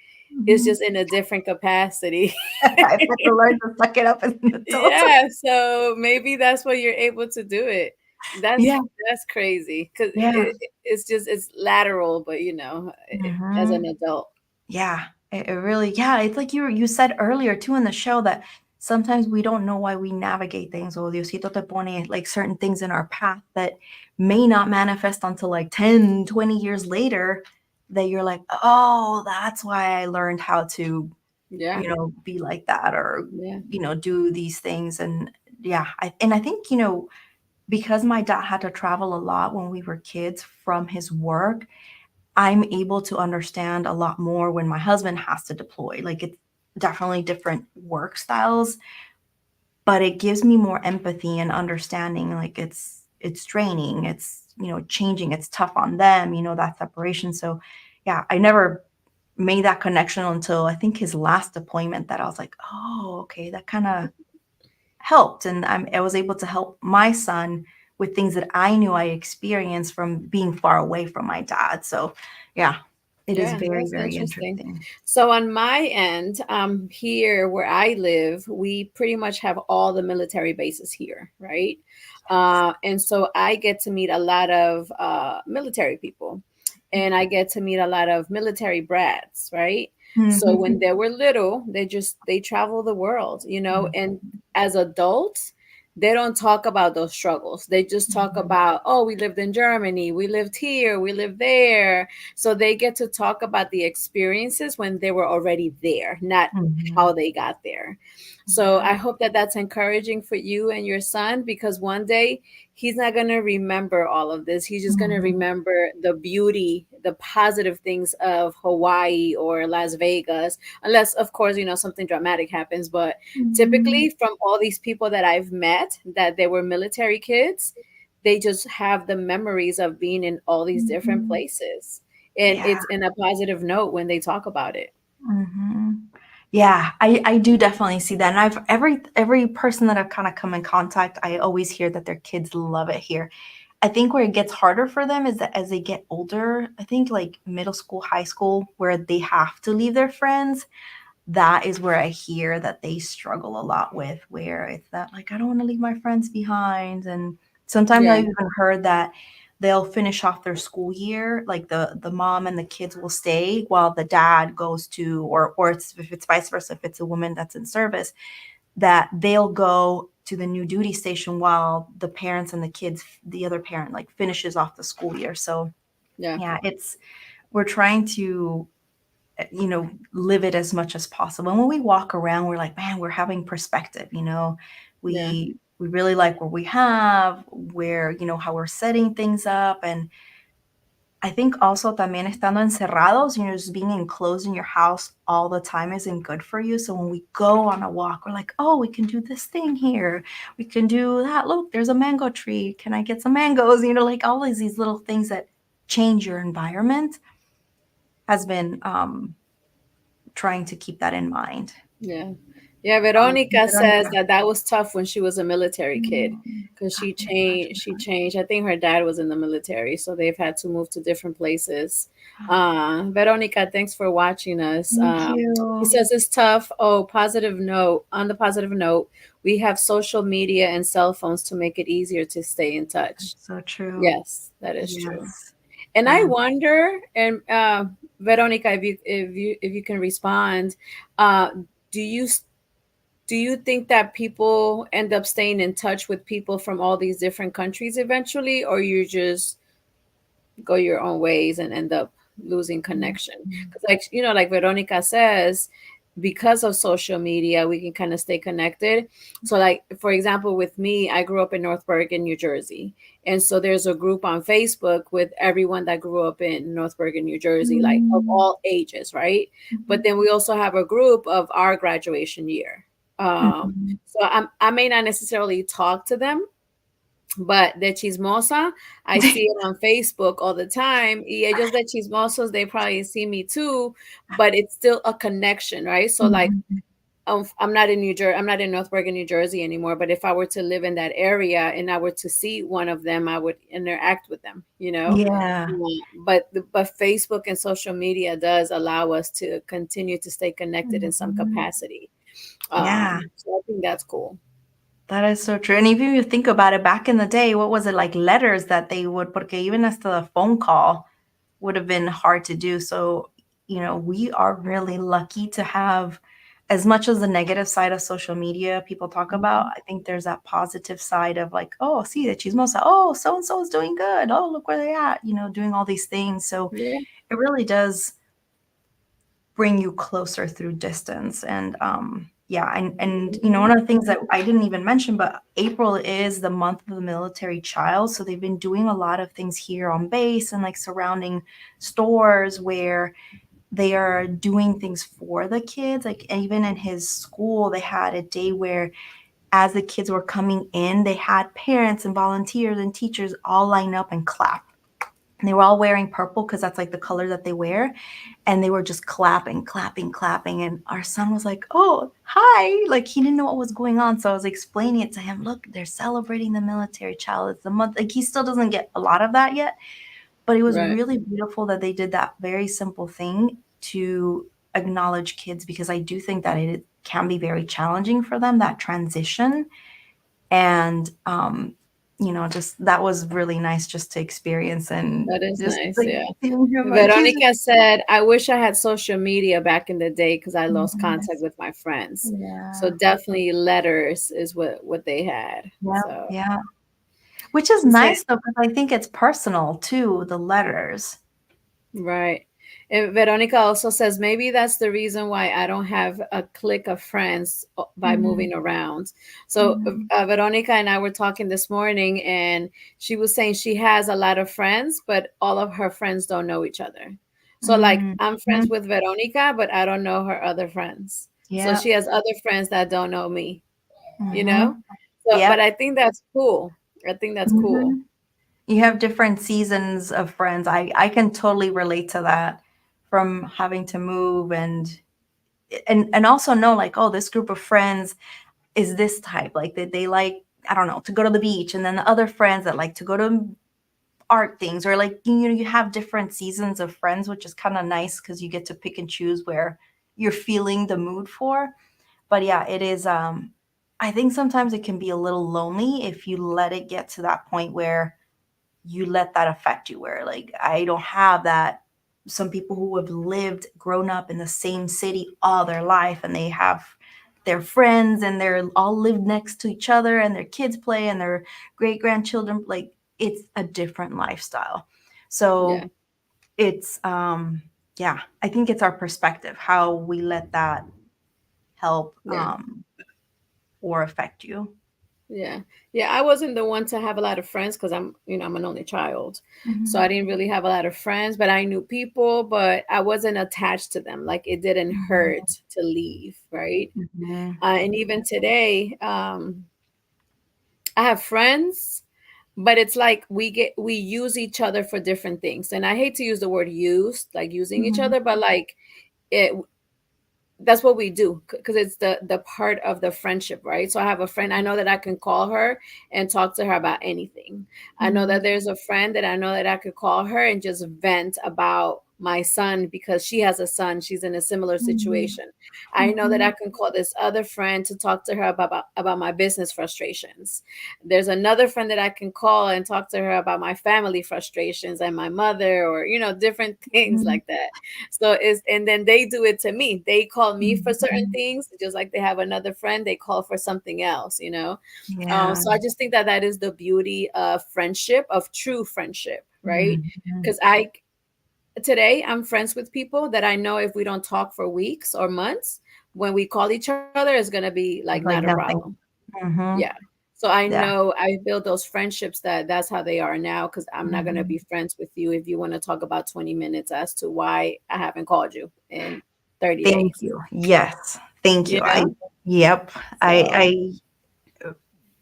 It's Mhm. just in a different capacity. I've had to learn to suck it up as an adult. Yeah, so maybe that's why you're able to do it. That's Yeah, that's crazy because yeah. it's lateral, but as an Mhm. adult. Yeah, it really yeah, it's like you said earlier too in the show that sometimes we don't know why we navigate things or Diosito te pone like certain things in our path that may not manifest until like 10, 20 years later that you're like, "Oh, that's why I learned how to, Yeah, be like that or, yeah. do these things." And yeah, I think, because my dad had to travel a lot when we were kids from his work, I'm able to understand a lot more when my husband has to deploy. Like it's definitely different work styles, but it gives me more empathy and understanding. Like it's draining, it's changing, it's tough on them, that separation. So yeah, I never made that connection until I think his last deployment that I was like, oh, okay, that kind of helped, and I was able to help my son with things that I knew I experienced from being far away from my dad. So, yeah, it is Yeah, very, that's very interesting. interesting. So on my end, here where I live, we pretty much have all the military bases here, right? And so I get to meet a lot of military people, and I get to meet a lot of military brats, right? So when Mhm. they were little, they travel the world, and as adults, they don't talk about those struggles. They just talk Mhm. about, oh, we lived in Germany, we lived here, we lived there, so they get to talk about the experiences when they were already there, not how Mhm. they got there. So Yeah. I hope that that's encouraging for you and your son, because one day he's not going to remember all of this. He's just going to Mhm. remember the beauty, the positive things of Hawaii or Las Vegas, unless, of course, something dramatic happens. But Mhm. typically, from all these people that I've met, that they were military kids, they just have the memories of being in all these different Mhm. places, and Yeah. it's in a positive note when they talk about it. Mhm. Yeah, I do definitely see that, and I've every person that I've kinda come in contact, I always hear that their kids love it here. I think where it gets harder for them is that as they get older, I think, like, middle school, high school, where they have to leave their friends, that is where I hear that they struggle a lot with, where it's that, like, "I don't wanna leave my friends behind," and sometimes Yeah, I've even heard that they'll finish off their school year, like, the mom and the kids will stay while the dad goes to, or it's if it's vice versa, if it's a woman that's in service, that they'll go to the new duty station while the parents and the other parent, like, finishes off the school year. So, yeah, yeah, we're trying to live it as much as possible. And when we walk around, we're like, man, we're having perspective, yeah, we really like what we have, where, how we're setting things up. And I think also también estando encerrados, just being enclosed in your house all the time isn't good for you. So when we go on a walk, we're like, oh, we can do this thing here. We can do that. Look, there's a mango tree. Can I get some mangoes? Like all of these little things that change your environment has been trying to keep that in mind. yeah. Yeah, Um, Veronica says Veronica. that that was tough when she was a military kid, Mm, because I she can imagine changed. She that. changed. I think her dad was in the military, so they've had to move to different places. Veronica, thanks for watching us. Thank She you. says it's tough. Oh, positive note. On the positive note, we have social media and cell phones to make it easier to stay in touch. That's so true. Yes, that is true. Yes. And I Yeah. wonder, and Veronica, if you can respond, uh, do you do you think that people end up staying in touch with people from all these different countries eventually, or you just go your own ways and end up losing connection? Mhm. Because, like Veronica says, because of social media, we can kind of stay connected. So, like, for example, with me, I grew up in North Bergen, New Jersey. And so there's a group on Facebook with everyone that grew up in North Bergen, New Jersey, like of Mm, all ages, right? But mhm, then we also have a group of our graduation year. mhm. So I may not necessarily talk to them, but de chismosa, I see it on Facebook all the time. Y ellos de chismosos, they probably see me too, but it's still a connection, right? So like, Mhm. I'm not in New Jersey, I'm not in North Bergen, New Jersey anymore. But if I were to live in that area and I were to see one of them, I would interact with them, you know. Yeah. But Facebook and social media does allow us to continue to stay connected in some Mhm. capacity. Yeah. So I think that's cool. That is so true. And even if you think about it, back in the day, what was it like letters that they would, porque even hasta the phone call would have been hard to do. So, we are really lucky to have, as much as the negative side of social media people talk about, Mhm. I think there's that positive side of like, oh, see the chismosa, oh, so and so is doing good. Oh, look where they at, doing all these things. So Yeah. it really does bring you closer through distance. And yeah, and one of the things that I didn't even mention, but April is the month of the military child. So they've been doing a lot of things here on base and like surrounding stores where they are doing things for the kids. Like even in his school, they had a day where as the kids were coming in, they had parents and volunteers and teachers all line up and clap And they were all wearing purple because that's like the color that they wear. And they were just clapping, clapping, clapping. And our son was like, "Oh, hi." Like he didn't know what was going on. So I was explaining it to him. Look, they're celebrating the military child. It's the month. Like he still doesn't get a lot of that yet. But it was Right. really beautiful that they did that very simple thing to acknowledge kids, because I do think that it can be very challenging for them, that transition. And just that was really nice just to experience, and That is just nice. like Yeah. seeing him, like he's just Veronica said, I wish I had social media back in the day because I lost contact yes, with my friends. So yeah, definitely letters is what they had. yeah, So yeah. Which is she's saying, nice though, because I think it's personal too, the letters. right. And Veronica also says maybe that's the reason why I don't have a clique of friends by Mhm, moving around. So mhm, Veronica and I were talking this morning, and she was saying she has a lot of friends, but all of her friends don't know each other. So like mhm, I'm friends mhm. with Veronica, but I don't know her other friends. So Yep, she has other friends that don't know me, you know? mhm, So, but yep, I think that's cool. I think that's cool. mhm. You have different seasons of friends. I can totally relate to that, from having to move and also know, like, oh, this group of friends is this type, like they like, I don't know, to go to the beach, and then the other friends that like to go to art things, or like you have different seasons of friends, which is kind of nice because you get to pick and choose where you're feeling the mood for. But yeah, it is, I think sometimes it can be a little lonely if you let it get to that point where you let that affect you, where like I don't have that. Some people who have lived, grown up in the same city all their life, and they have their friends, and they're all live next to each other, and their kids play, and their great grandchildren, like it's a different lifestyle. Yeah. So it's, yeah, I think it's our perspective, how we let that help, Yeah. or affect you. Yeah. Yeah. I wasn't the one to have a lot of friends because I'm an only child. So I Mhm, didn't really have a lot of friends, but I knew people, but I wasn't attached to them. Like it didn't mhm, hurt to leave. Right. mhm, And even today, I have friends, but it's like we use each other for different things. And I hate to use the word used, like using each mhm, other, but like it that's what we do because it's the part of the friendship, right? So I have a friend, I know that I can call her and talk to her about anything. I know that mhm, there's a friend that I know that I could call her and just vent about my son because she has a son, she's in a similar mhm, situation. I know that I mhm, can call this other friend to talk to her about my business frustrations. There's another friend that I can call and talk to her about my family frustrations and my mother, or different things mhm. like that. So it's, and then they do it to me. They call me for certain Mhm. things, just like they have another friend, they call for something else. Yeah. So I just think that that is the beauty of friendship, of true friendship, right? Mhm. Because today I'm friends with people that I know if we don't talk for weeks or months, when we call each other, it's gonna be like not a It's like problem. nothing. Yeah. Mhm. So I Yeah. know I build those friendships that's how they are now, because I'm not going to be Mhm. friends with you if you want to talk about 20 minutes as to why I haven't called you in 30 Thank days. you. Yes. Thank You you. know? Yep. So,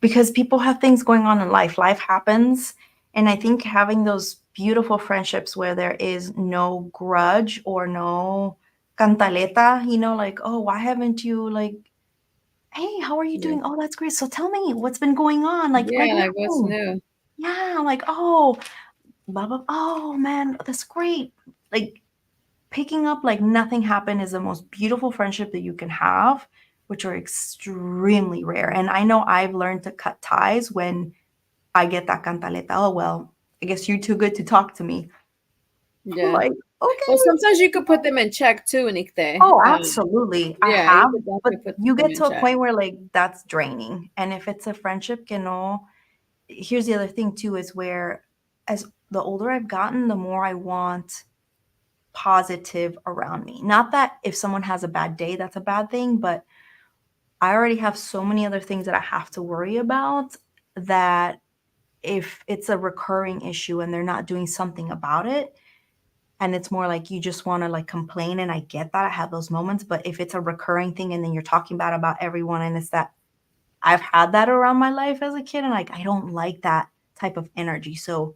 Because people have things going on in life. Life happens. And I think having those beautiful friendships where there is no grudge or no cantaleta, like, oh, why haven't you, like, hey, how are you yeah. doing? Oh, that's great. So tell me what's been going on. Like Yeah, like what's no. new? Yeah, like, oh, blah blah. Oh man, that's great. Like picking up like nothing happened is the most beautiful friendship that you can have, which are extremely rare. And I know I've learned to cut ties when I get that cantaleta. Oh well, I guess you're too good to talk to me. I'm Yeah. like, Well, okay. sometimes you could put them in check too, Nikte. Oh, absolutely. I Yeah, you have, could but definitely put you them get in to a check. point where like that's draining. And if it's a friendship que no, here's the other thing too, is where as the older I've gotten, the more I want positive around me. Not that if someone has a bad day, that's a bad thing, but I already have so many other things that I have to worry about, that if it's a recurring issue and they're not doing something about it, and it's more like you just want to like complain, and I get that, I have those moments, but if it's a recurring thing and then you're talking bad about everyone, and it's that I've had that around my life as a kid, and like I don't like that type of energy. So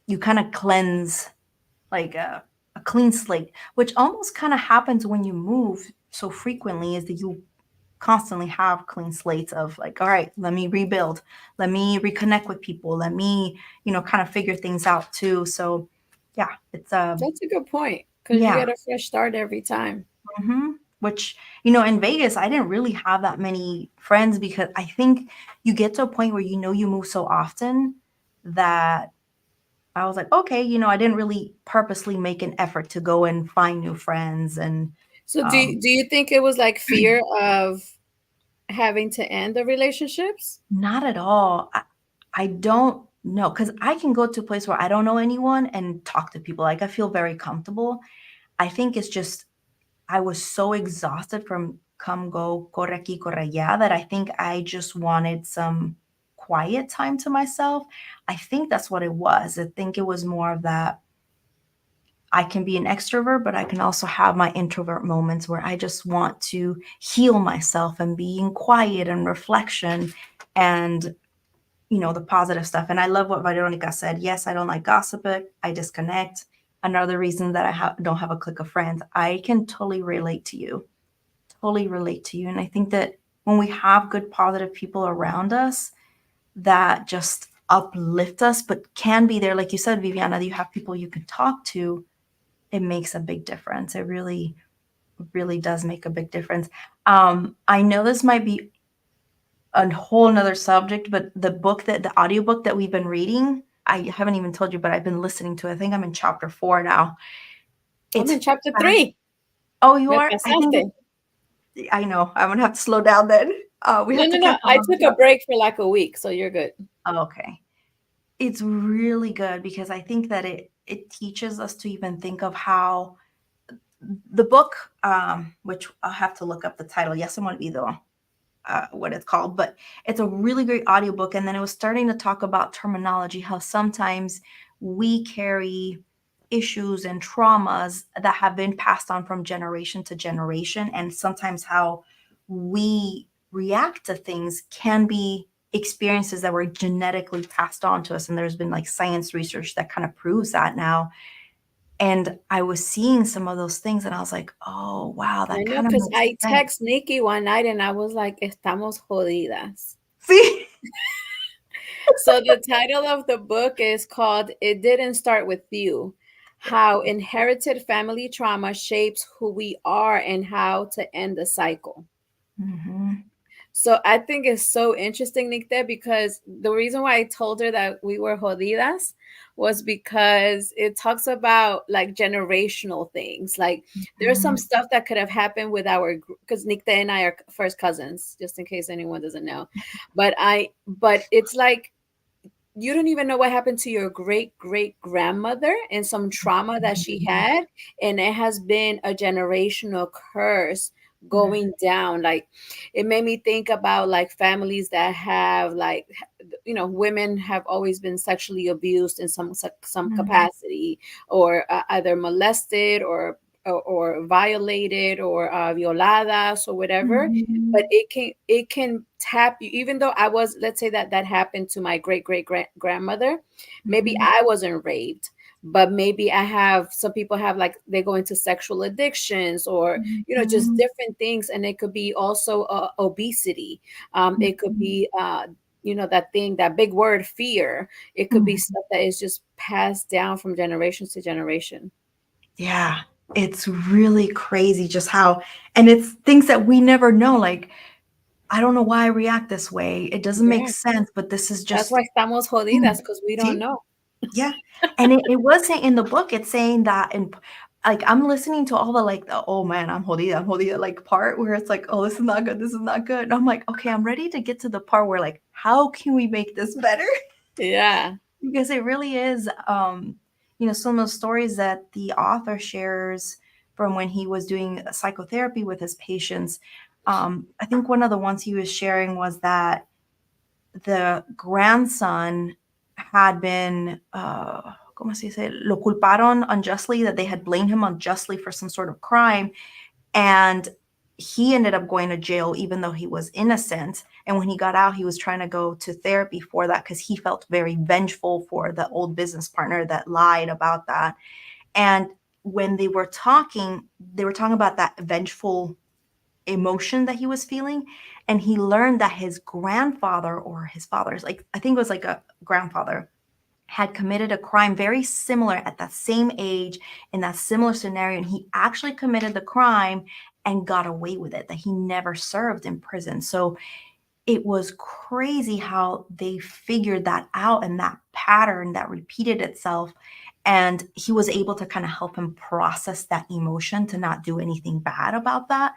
you kind of cleanse like a clean slate, which almost kind of happens when you move so frequently, is that you constantly have clean slates of like, all right, let me rebuild, let me reconnect with people, let me, kind of figure things out too. So yeah, it's That's a good point because you yeah. get a fresh start every time. Which, in Vegas, I didn't really have that many friends because I think you get to a point where you move so often that I was like, okay, I didn't really purposely make an effort to go and find new friends. And So um, do you think it was like fear of having to end the relationships? not at all. I don't know, because I can go to a place where I don't know anyone and talk to people. Like, I feel very comfortable. I think it's just I was so exhausted from come, go, corre aquí, corre allá, that I think I just wanted some quiet time to myself. I think that's what it was. I think it was more of that. I can be an extrovert, but I can also have my introvert moments where I just want to heal myself and be in quiet and reflection and, the positive stuff. And I love what Veronica said. Yes, I don't like gossiping. I disconnect. Another reason that don't have a clique of friends. I can totally relate to you. Totally relate to you. And I think that when we have good, positive people around us that just uplift us, but can be there, like you said, Viviana, you have people you can talk to, it makes a big difference. It really, really does make a big difference. I know this might be a whole nother subject, but the audiobook that we've been reading, I haven't even told you, but I've been listening to it. I think I'm in chapter 4 now. I'm It's in chapter fast. 3. Oh, you Me are? I think pasaste. I know. I'm gonna have to slow down then. We No, have no, to no. catch up I on the took a chapter. break for like a week, so you're good. Oh, okay. It's really good because I think that it teaches us to even think of how the book, which I'll have to look up the title. Yes, I'm gonna be the what it's called, but it's a really great audiobook. And then it was starting to talk about terminology, how sometimes we carry issues and traumas that have been passed on from generation to generation, and sometimes how we react to things can be experiences that were genetically passed on to us. And there's been like science research that kind of proves that now. And I was seeing some of those things and I was like, oh wow, I that know kind of because makes I sense. text Nikki one night and I was like, estamos jodidas. See. So the title of the book is called It Didn't Start With You: How Inherited Family Trauma Shapes Who We Are and How to End the Cycle. Hmm. So I think it's so interesting, Nicte, because the reason why I told her that we were jodidas was because it talks about like generational things. Like there's some Mhm. stuff that could have happened with our, because Nicte and I are first cousins, just in case anyone doesn't know. But it's like you don't even know what happened to your great great grandmother and some trauma that she Mhm. had, and it has been a generational curse Mhm. going down. Like it made me think about like families that have like women have always been sexually abused in some Mhm. capacity, or either molested or violated or violadas or whatever. But Mhm. it can tap you, even though I was, let's say that that happened to my great great grandmother. Maybe Mhm. I wasn't raped, but maybe I have, some people have, like they go into sexual addictions, or just Mhm. different things. And it could be also obesity. It could Mhm. be that thing, that big word, fear. It could be Mhm. stuff that is just passed down from generation to generation. Yeah, it's really crazy just how, and it's things that we never know. Like, I don't know why I react this way. It doesn't make Yeah, sense, but this is that's just, why estamos mm, jodidas, because we don't see? know. Yeah. And it was saying in the book, it's saying that like I'm listening to all the like the oh man, I'm jodida like part where it's like, oh, this is not good, this is not good. And I'm like, okay, I'm ready to get to the part where like, how can we make this better? Yeah. Because it really is some of the stories that the author shares from when he was doing psychotherapy with his patients. I think one of the ones he was sharing was that the grandson had been ¿cómo se dice? Lo culparon unjustly, that they had blamed him unjustly for some sort of crime. And he ended up going to jail even though he was innocent. And when he got out, he was trying to go to therapy for that because he felt very vengeful for the old business partner that lied about that. And when they were talking about that vengeful emotion that he was feeling. And he learned that his grandfather, or his father's, like, I think it was like a grandfather, had committed a crime very similar at that same age in that similar scenario. And he actually committed the crime and got away with it, that he never served in prison. So it was crazy how they figured that out, and that pattern that repeated itself. And he was able to kind of help him process that emotion to not do anything bad about that.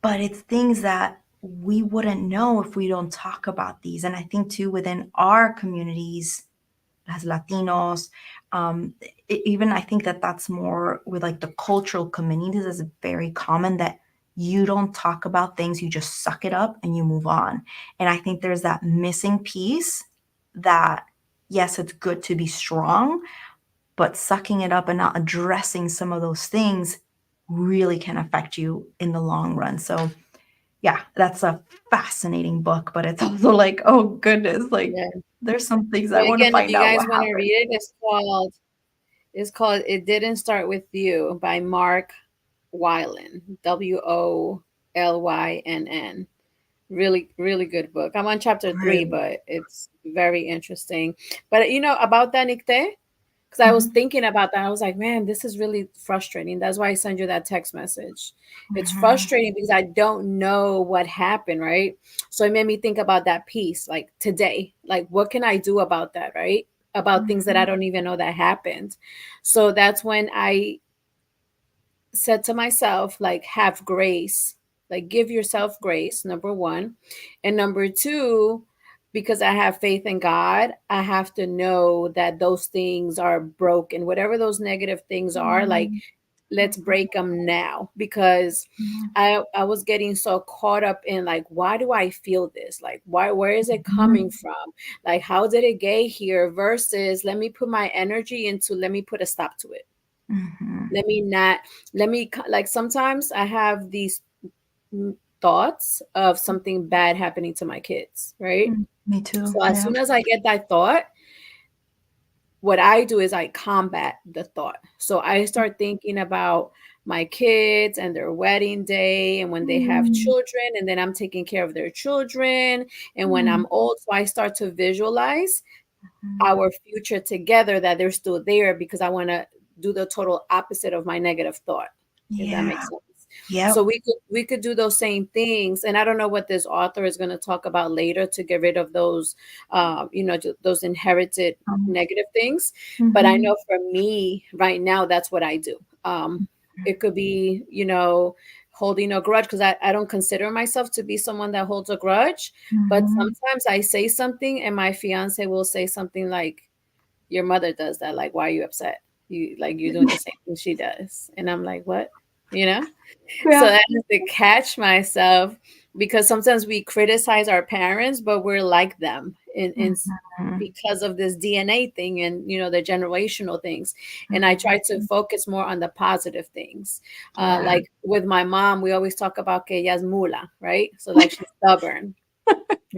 But it's things that we wouldn't know if we don't talk about these. And I think too, within our communities as Latinos, even I think that that's more with like the cultural communities, is very common that you don't talk about things, you just suck it up and you move on. And I think there's that missing piece that, yes, it's good to be strong, but sucking it up and not addressing some of those things really can affect you in the long run. So yeah, that's a fascinating book, but it's also like, oh goodness, like Yeah. there's some things So I want to again, if find you out guys what want to happened. read it, it's called It Didn't Start With You by Mark Wyland. Wollynn. Really, really good book. I'm on chapter 3, Really? but it's very interesting. But about that, Nikte, because I was Mhm, thinking about that. I was like, man, this is really frustrating. That's why I sent you that text message. It's mhm, frustrating because I don't know what happened, right? So it made me think about that piece, like today, like what can I do about that, right? About things that I mhm, don't even know that happened. So that's when I said to myself, like, have grace, like, give yourself grace, number one. And number two, because I have faith in God, I have to know that those things are broken. Whatever those negative things are, like, mhm, let's break them now because mhm, I was getting so caught up in like why do I feel this, like where is it coming mhm, from, like how did it get here versus let me put my energy into let me put a stop to it. mhm, Let me not, let me, like, sometimes I have these thoughts of something bad happening to my kids, right? mhm. Me too. So as Yeah. soon as I get that thought, what I do is I combat the thought. So I start thinking about my kids and their wedding day and when they have Mm, children and then I'm taking care of their children and when mm, I'm old. So I start to visualize mhm. our future together, that they're still there, because I want to do the total opposite of my negative thought, if that Yeah. makes sense. So Yep. we could do those same things, and I don't know what this author is going to talk about later to get rid of those, those inherited negative things. But I Mhm, know for me right now, that's what I do. It could be, holding a grudge, because I don't consider myself to be someone that holds a grudge, but mhm. sometimes I say something and my fiance will say something like, your mother does that. Like, why are you upset? You like you're doing the same thing she does. And I'm like, what? You know? So Yeah. I have to catch myself because sometimes we criticize our parents, but we're like them Mhm, because of this DNA thing and the generational things. And I try to mhm. focus more on the positive things. Yeah. Like with my mom, we always talk about que ella es mula, right? So like she's stubborn,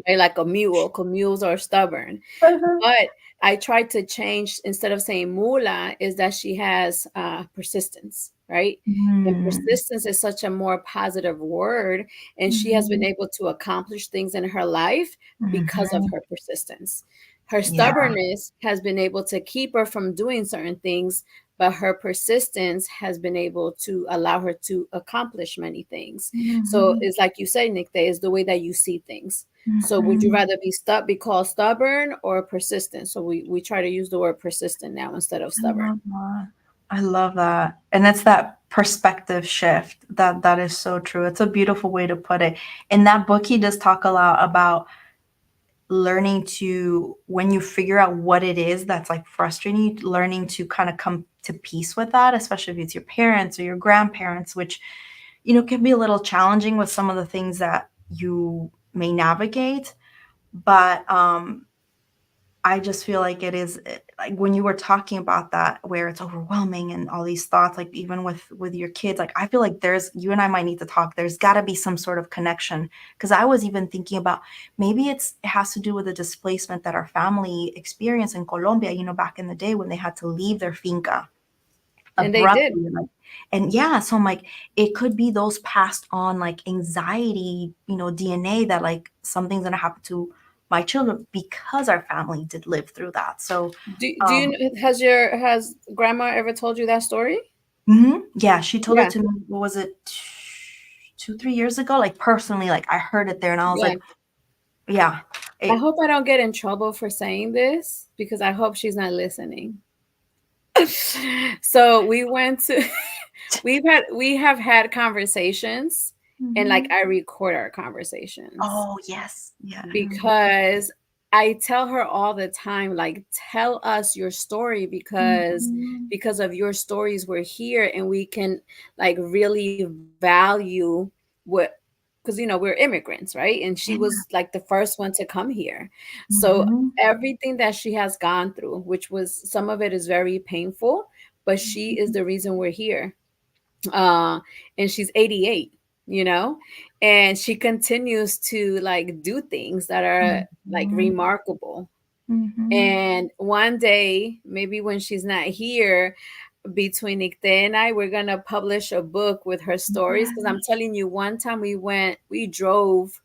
right? Like a mule, 'cause mules are stubborn. Uh-huh. But I tried to change, instead of saying mula, is that she has persistence, right? And Mm, persistence is such a more positive word. And she has been mhm, able to accomplish things in her life because of mhm. her persistence. Her Yeah. stubbornness has been able to keep her from doing certain things, but her persistence has been able to allow her to accomplish many things. So Mhm, it's like you said, Nick, that is the way that you see things. So would you mhm. rather be called stubborn or persistent? So we try to use the word persistent now instead of I stubborn. love that. I love that. And it's that perspective shift that is so true. It's a beautiful way to put it. In that book, he does talk a lot about learning to, when you figure out what it is that's like frustrating you, learning to kind of come to peace with that, especially if it's your parents or your grandparents, which, can be a little challenging with some of the things that you may navigate. But I just feel like it is, like when you were talking about that, where it's overwhelming and all these thoughts, like even with your kids, like I feel like there's you and I might need to talk. There's got to be some sort of connection, because I was even thinking about maybe it has to do with the displacement that our family experienced in Colombia, back in the day when they had to leave their finca And they did. abruptly, like, and yeah, so I'm like, it could be those passed on like anxiety, DNA, that like something's gonna happen to my children because our family did live through that. So Do you um has grandma ever told you that story? yeah, she told it Yeah, to me, what was it, 2, 3 years ago, like personally, like I heard it there and I was yeah. like, yeah, I it hope I don't get in trouble for saying this because I hope she's not listening. So we went to we have had conversations, and like Mhm. I record our conversations Oh yes, yeah, I remember. because I tell her all the time, like, tell us your story Mhm. because of your stories we're here and we can like really value what, because we're immigrants, right? And she Yeah. was like the first one to come here. So Mhm. everything that she has gone through, which was some of it is very painful, but she is Mhm. the reason we're here. uh and she's 88, you know and she continues to like do things that are like Mhm. remarkable. Mhm. And one day, maybe when she's not here, between Nikte and I, we're gonna publish a book with her stories, because I'm Yes. telling you, one time we drove.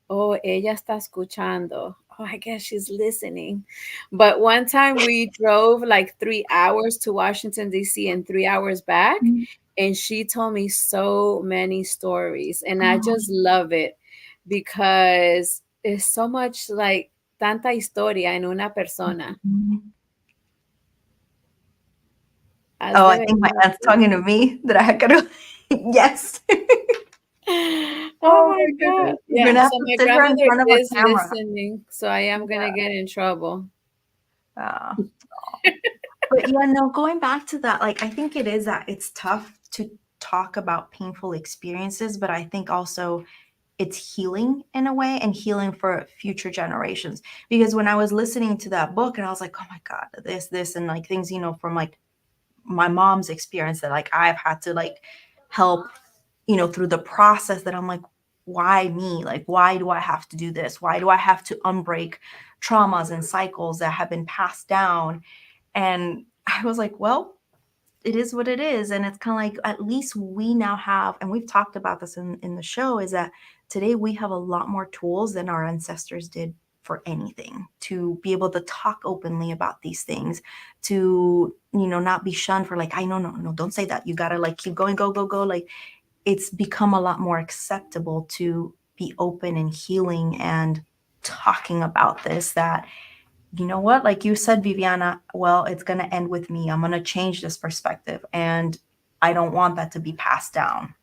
Oh, ella está escuchando. Oh, I guess she's listening. But one time we drove like 3 hours to Washington, D.C., and 3 hours back. Mhm. And she told me so many stories. And I Oh, just love it because it's so much like tanta historia en una persona. mhm. Has Oh, de I think my verdad. aunt's talking to me that I had to yes. Oh Oh my my God. goodness. You're Yeah. gonna have So to my sit her in grandmother front of a is camera. listening. So I am going to Yeah. get in trouble. Uh, but yeah, no, going back to that, like I think it is that it's tough to talk about painful experiences, but I think also it's healing in a way, and healing for future generations. Because when I was listening to that book and I was like, oh my God, this, and like things, from like my mom's experience that like I've had to like help, through the process, that I'm like, why me? Like, why do I have to do this? Why do I have to unbreak traumas and cycles that have been passed down? And I was like, well, it is what it is. And it's kind of like, at least we now have, and we've talked about this in the show, is that today we have a lot more tools than our ancestors did for anything, to be able to talk openly about these things, to, not be shunned for like, I know, no, no, don't say that. You got to like keep going, go, go, go. Like, it's become a lot more acceptable to be open and healing and talking about this, that you know what, like you said, Viviana, well, it's going to end with me. I'm going to change this perspective, and I don't want that to be passed down.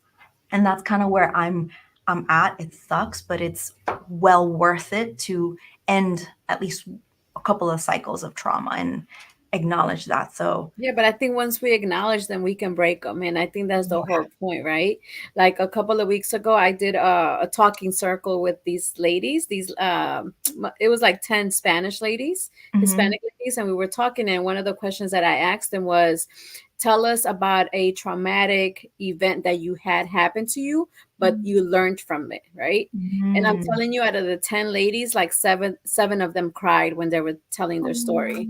And that's kind of where I'm at. It sucks, but it's well worth it to end at least a couple of cycles of trauma and acknowledge that. So Yeah, but I think once we acknowledge them, we can break them. And I think that's the yeah. whole point, right? Like a couple of weeks ago, I did a talking circle with these ladies. It was like 10 Spanish ladies, Hmm. Hispanic ladies. And we were talking. And one of the questions that I asked them was, tell us about a traumatic event that you had happen to you, but you learned from it, right? And I'm Hmm. telling you, out of the 10 ladies, like seven of them cried when they were telling their story.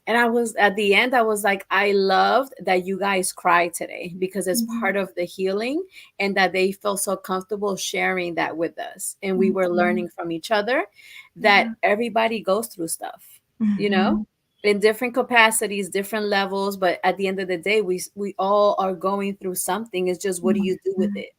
And I was at the end, I was like, I loved that you guys cried today because it's part of the healing, and that they felt so comfortable sharing that with us. And we were Hmm. learning from each other that Yeah. everybody goes through stuff, you know, Hmm. in different capacities, different levels. But at the end of the day, we all are going through something. It's just what do you do with Hmm. it?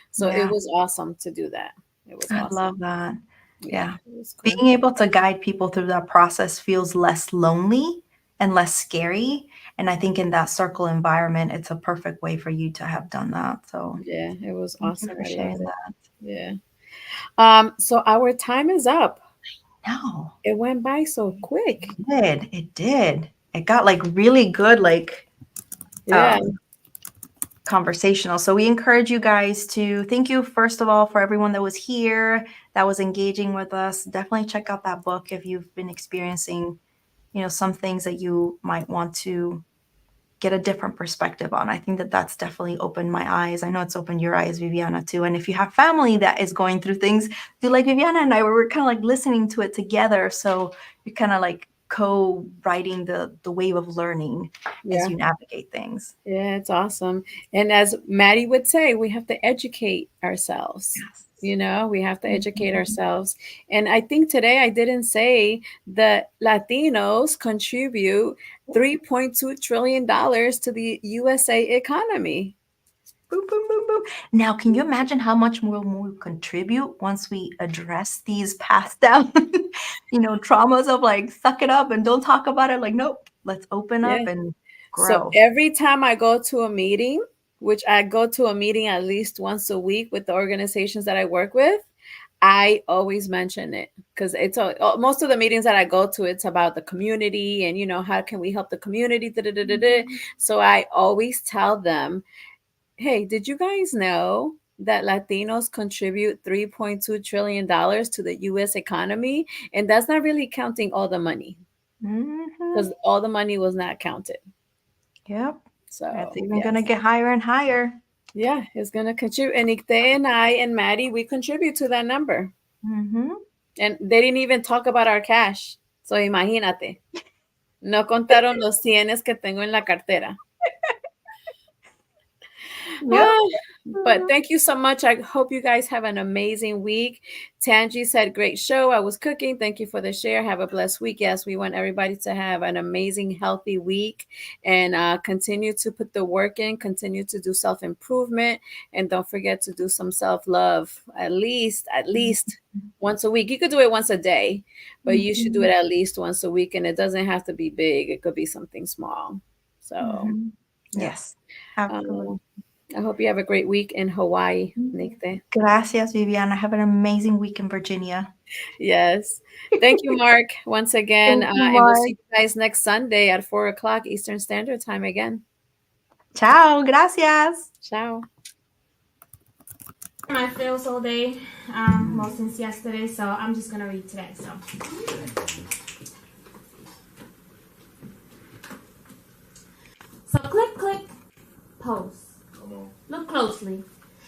So it Yeah. was awesome to do that. It was I awesome. love that. Yeah, Yeah. it was cool. Being able to guide people through that process feels less lonely and less scary. And I think in that circle environment, it's a perfect way for you to have done that. So Yeah, it was thank you awesome. for I loved sharing it. that. Yeah. So our time is up. No, It went by so quick. it did. It did. It got like really good, like Yeah. um, conversational. So we encourage you guys to thank you, first of all, for everyone that was here, that was engaging with us. Definitely check out that book if you've been experiencing some things that you might want to get a different perspective on. I think that that's definitely opened my eyes. I know it's opened your eyes, Viviana, too. And if you have family that is going through things, do like Viviana and I, where we're kind of like listening to it together. So you're kind of like co-writing the wave of learning as Yeah. you navigate things. Yeah, it's awesome. And as Maddie would say, we have to educate ourselves. Yes. We have to educate Mhm. ourselves. And I think today I didn't say that Latinos contribute $3.2 trillion to the USA economy. Boom, boom, boom, boom. Now, can you imagine how much more we'll contribute once we address these passed down, traumas of like, suck it up and don't talk about it? Like, nope, let's open Yeah. up and So grow. every time I go to a meeting, which I go to a meeting at least once a week with the organizations that I work with, I always mention it because most of the meetings that I go to, it's about the community and how can we help the community. Da, da, da, da, da. So I always tell them, hey, did you guys know that Latinos contribute $3.2 trillion to the U.S. economy, and that's not really counting all the money Hmm. because all the money was not counted. Yep. That's So even going to yes, get higher and higher. yeah, it's gonna contribute. And Nicte and I and Maddie, we contribute to that number. Hmm. And they didn't even talk about our cash. So imagínate. No contaron los cienes que tengo en la cartera. Yep. Ah, but thank you so much. I hope you guys have an amazing week. Tangi said, great show. I was cooking. Thank you for the share. Have a blessed week. Yes, we want everybody to have an amazing, healthy week and continue to put the work in, continue to do self improvement, and don't forget to do some self love at least once a week. You could do it once a day, but you should do Hmm. it at least once a week. And it doesn't have to be big, it could be something small. So, Hmm. yeah. Yes, absolutely. Um, I hope you have a great week in Hawaii, Nicte. Gracias, Viviana. Have an amazing week in Virginia. Yes. Thank you, Mark, once again. Thank you, And we'll see Mark. you guys next Sunday at 4 o'clock Eastern Standard Time again. Ciao. Gracias. Ciao. My feels all day, well, since yesterday, so I'm just gonna read today. So click, click, pose. Look closely.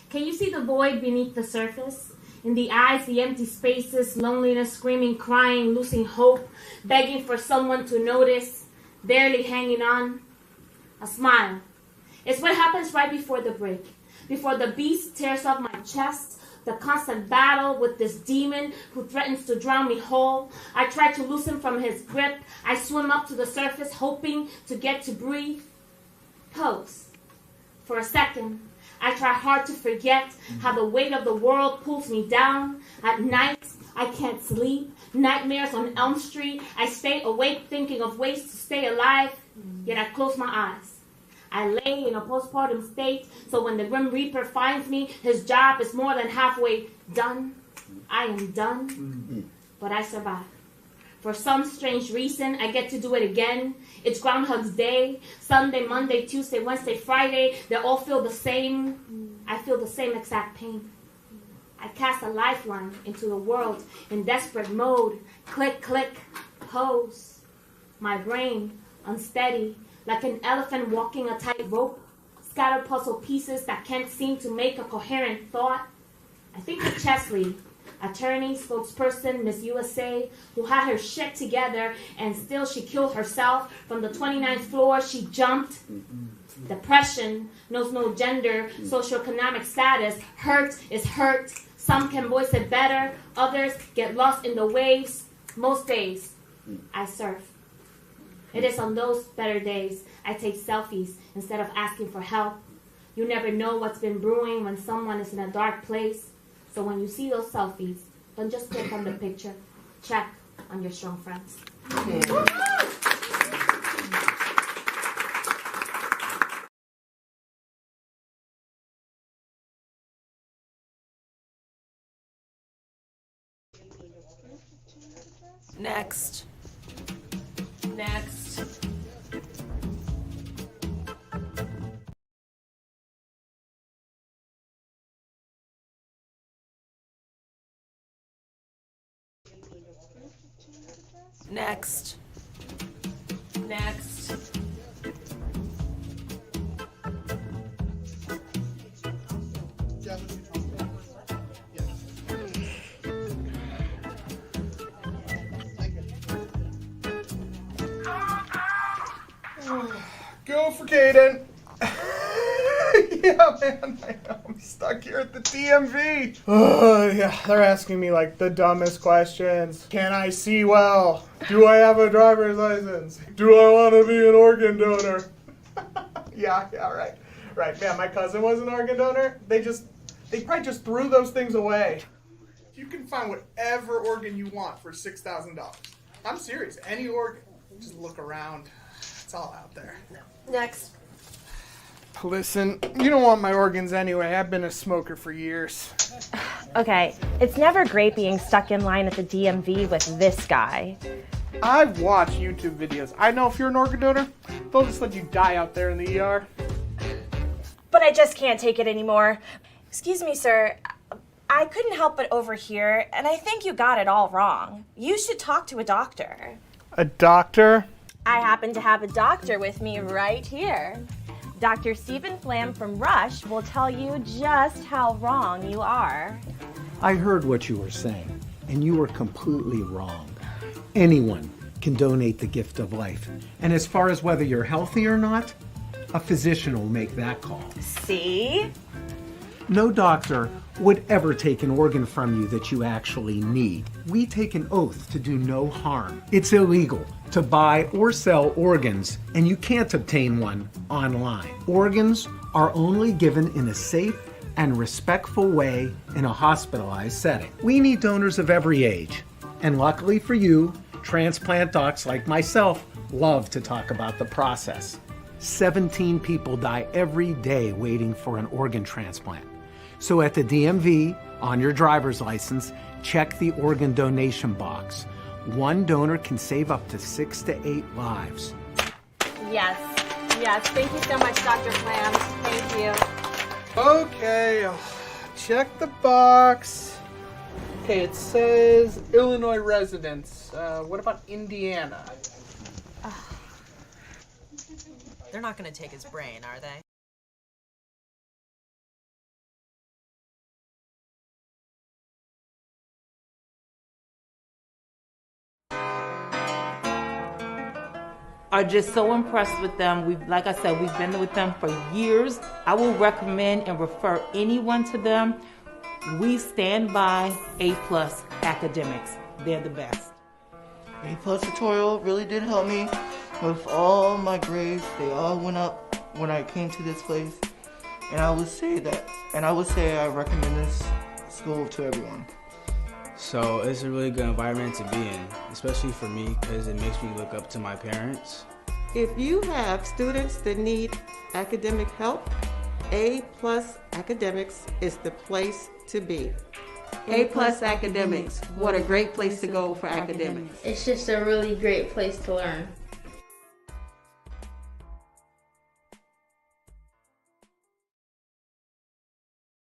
Can you see the void beneath the surface? In the eyes, the empty spaces, loneliness, screaming, crying, losing hope, begging for someone to notice, barely hanging on. A smile. It's what happens right before the break. Before the beast tears off my chest, the constant battle with this demon who threatens to drown me whole. I try to loosen from his grip. I swim up to the surface, hoping to get to breathe. Pose. For a second, I try hard to forget how the weight of the world pulls me down. At night, I can't sleep. Nightmares on Elm Street. I stay awake thinking of ways to stay alive, yet I close my eyes. I lay in a postpartum state, so when the Grim Reaper finds me, his job is more than halfway done. I am done, but I survive. For some strange reason, I get to do it again. It's Groundhog's Day, Sunday, Monday, Tuesday, Wednesday, Friday. They all feel the same. I feel the same exact pain. I cast a lifeline into the world in desperate mode. Click, click, pose. My brain unsteady, like an elephant walking a tightrope. Scattered puzzle pieces that can't seem to make a coherent thought. I think of Chesley, attorney, spokesperson, Miss USA, who had her shit together and still she killed herself. From the 29th floor, she jumped. Depression knows no gender, socioeconomic status. Hurt is hurt. Some can voice it better. Others get lost in the waves. Most days, I surf. It is on those better days I take selfies instead of asking for help. You never know what's been brewing when someone is in a dark place. So when you see those selfies, don't just click on the picture. Check on your strong friends. Next. Next. Next. Next. Go for Caden. Yeah, man, I know. I'm stuck here at the DMV. Oh, yeah, they're asking me like the dumbest questions. Can I see well? Do I have a driver's license? Do I want to be an organ donor? Yeah, right. Right, man, my cousin was an organ donor. They probably just threw those things away. You can find whatever organ you want for $6,000. I'm serious, any organ. Just look around. It's all out there. Next. Listen, you don't want my organs anyway. I've been a smoker for years. Okay, it's never great being stuck in line at the DMV with this guy. I've watched YouTube videos. I know if you're an organ donor, they'll just let you die out there in the ER. But I just can't take it anymore. Excuse me, sir. I couldn't help but overhear, and I think you got it all wrong. You should talk to a doctor. A doctor? I happen to have a doctor with me right here. Dr. Stephen Flam from Rush will tell you just how wrong you are. I heard what you were saying, and you were completely wrong. Anyone can donate the gift of life. And as far as whether you're healthy or not, a physician will make that call. See? No doctor would ever take an organ from you that you actually need. We take an oath to do no harm. It's illegal to buy or sell organs, and you can't obtain one online. Organs are only given in a safe and respectful way in a hospitalized setting. We need donors of every age, and luckily for you, transplant docs like myself love to talk about the process. 17 people die every day waiting for an organ transplant. So at the DMV, on your driver's license, check the organ donation box. One donor can save up to 6 to 8 lives. Yes. Thank you so much, Dr. Flam. Thank you. Okay, I'll check the box. Okay, it says Illinois residents. What about Indiana? They're not going to take his brain, are they? Are just so impressed with them. Like I said, we've been with them for years. I will recommend and refer anyone to them. We stand by A+ academics. They're the best. A+ tutorial really did help me with all my grades. They all went up when I came to this place. And I would say I recommend this school to everyone. So it's a really good environment to be in, especially for me because it makes me look up to my parents. If you have students that need academic help, A+ Academics is the place to be. A+ Academics, what a great place to go for academics. It's just a really great place to learn.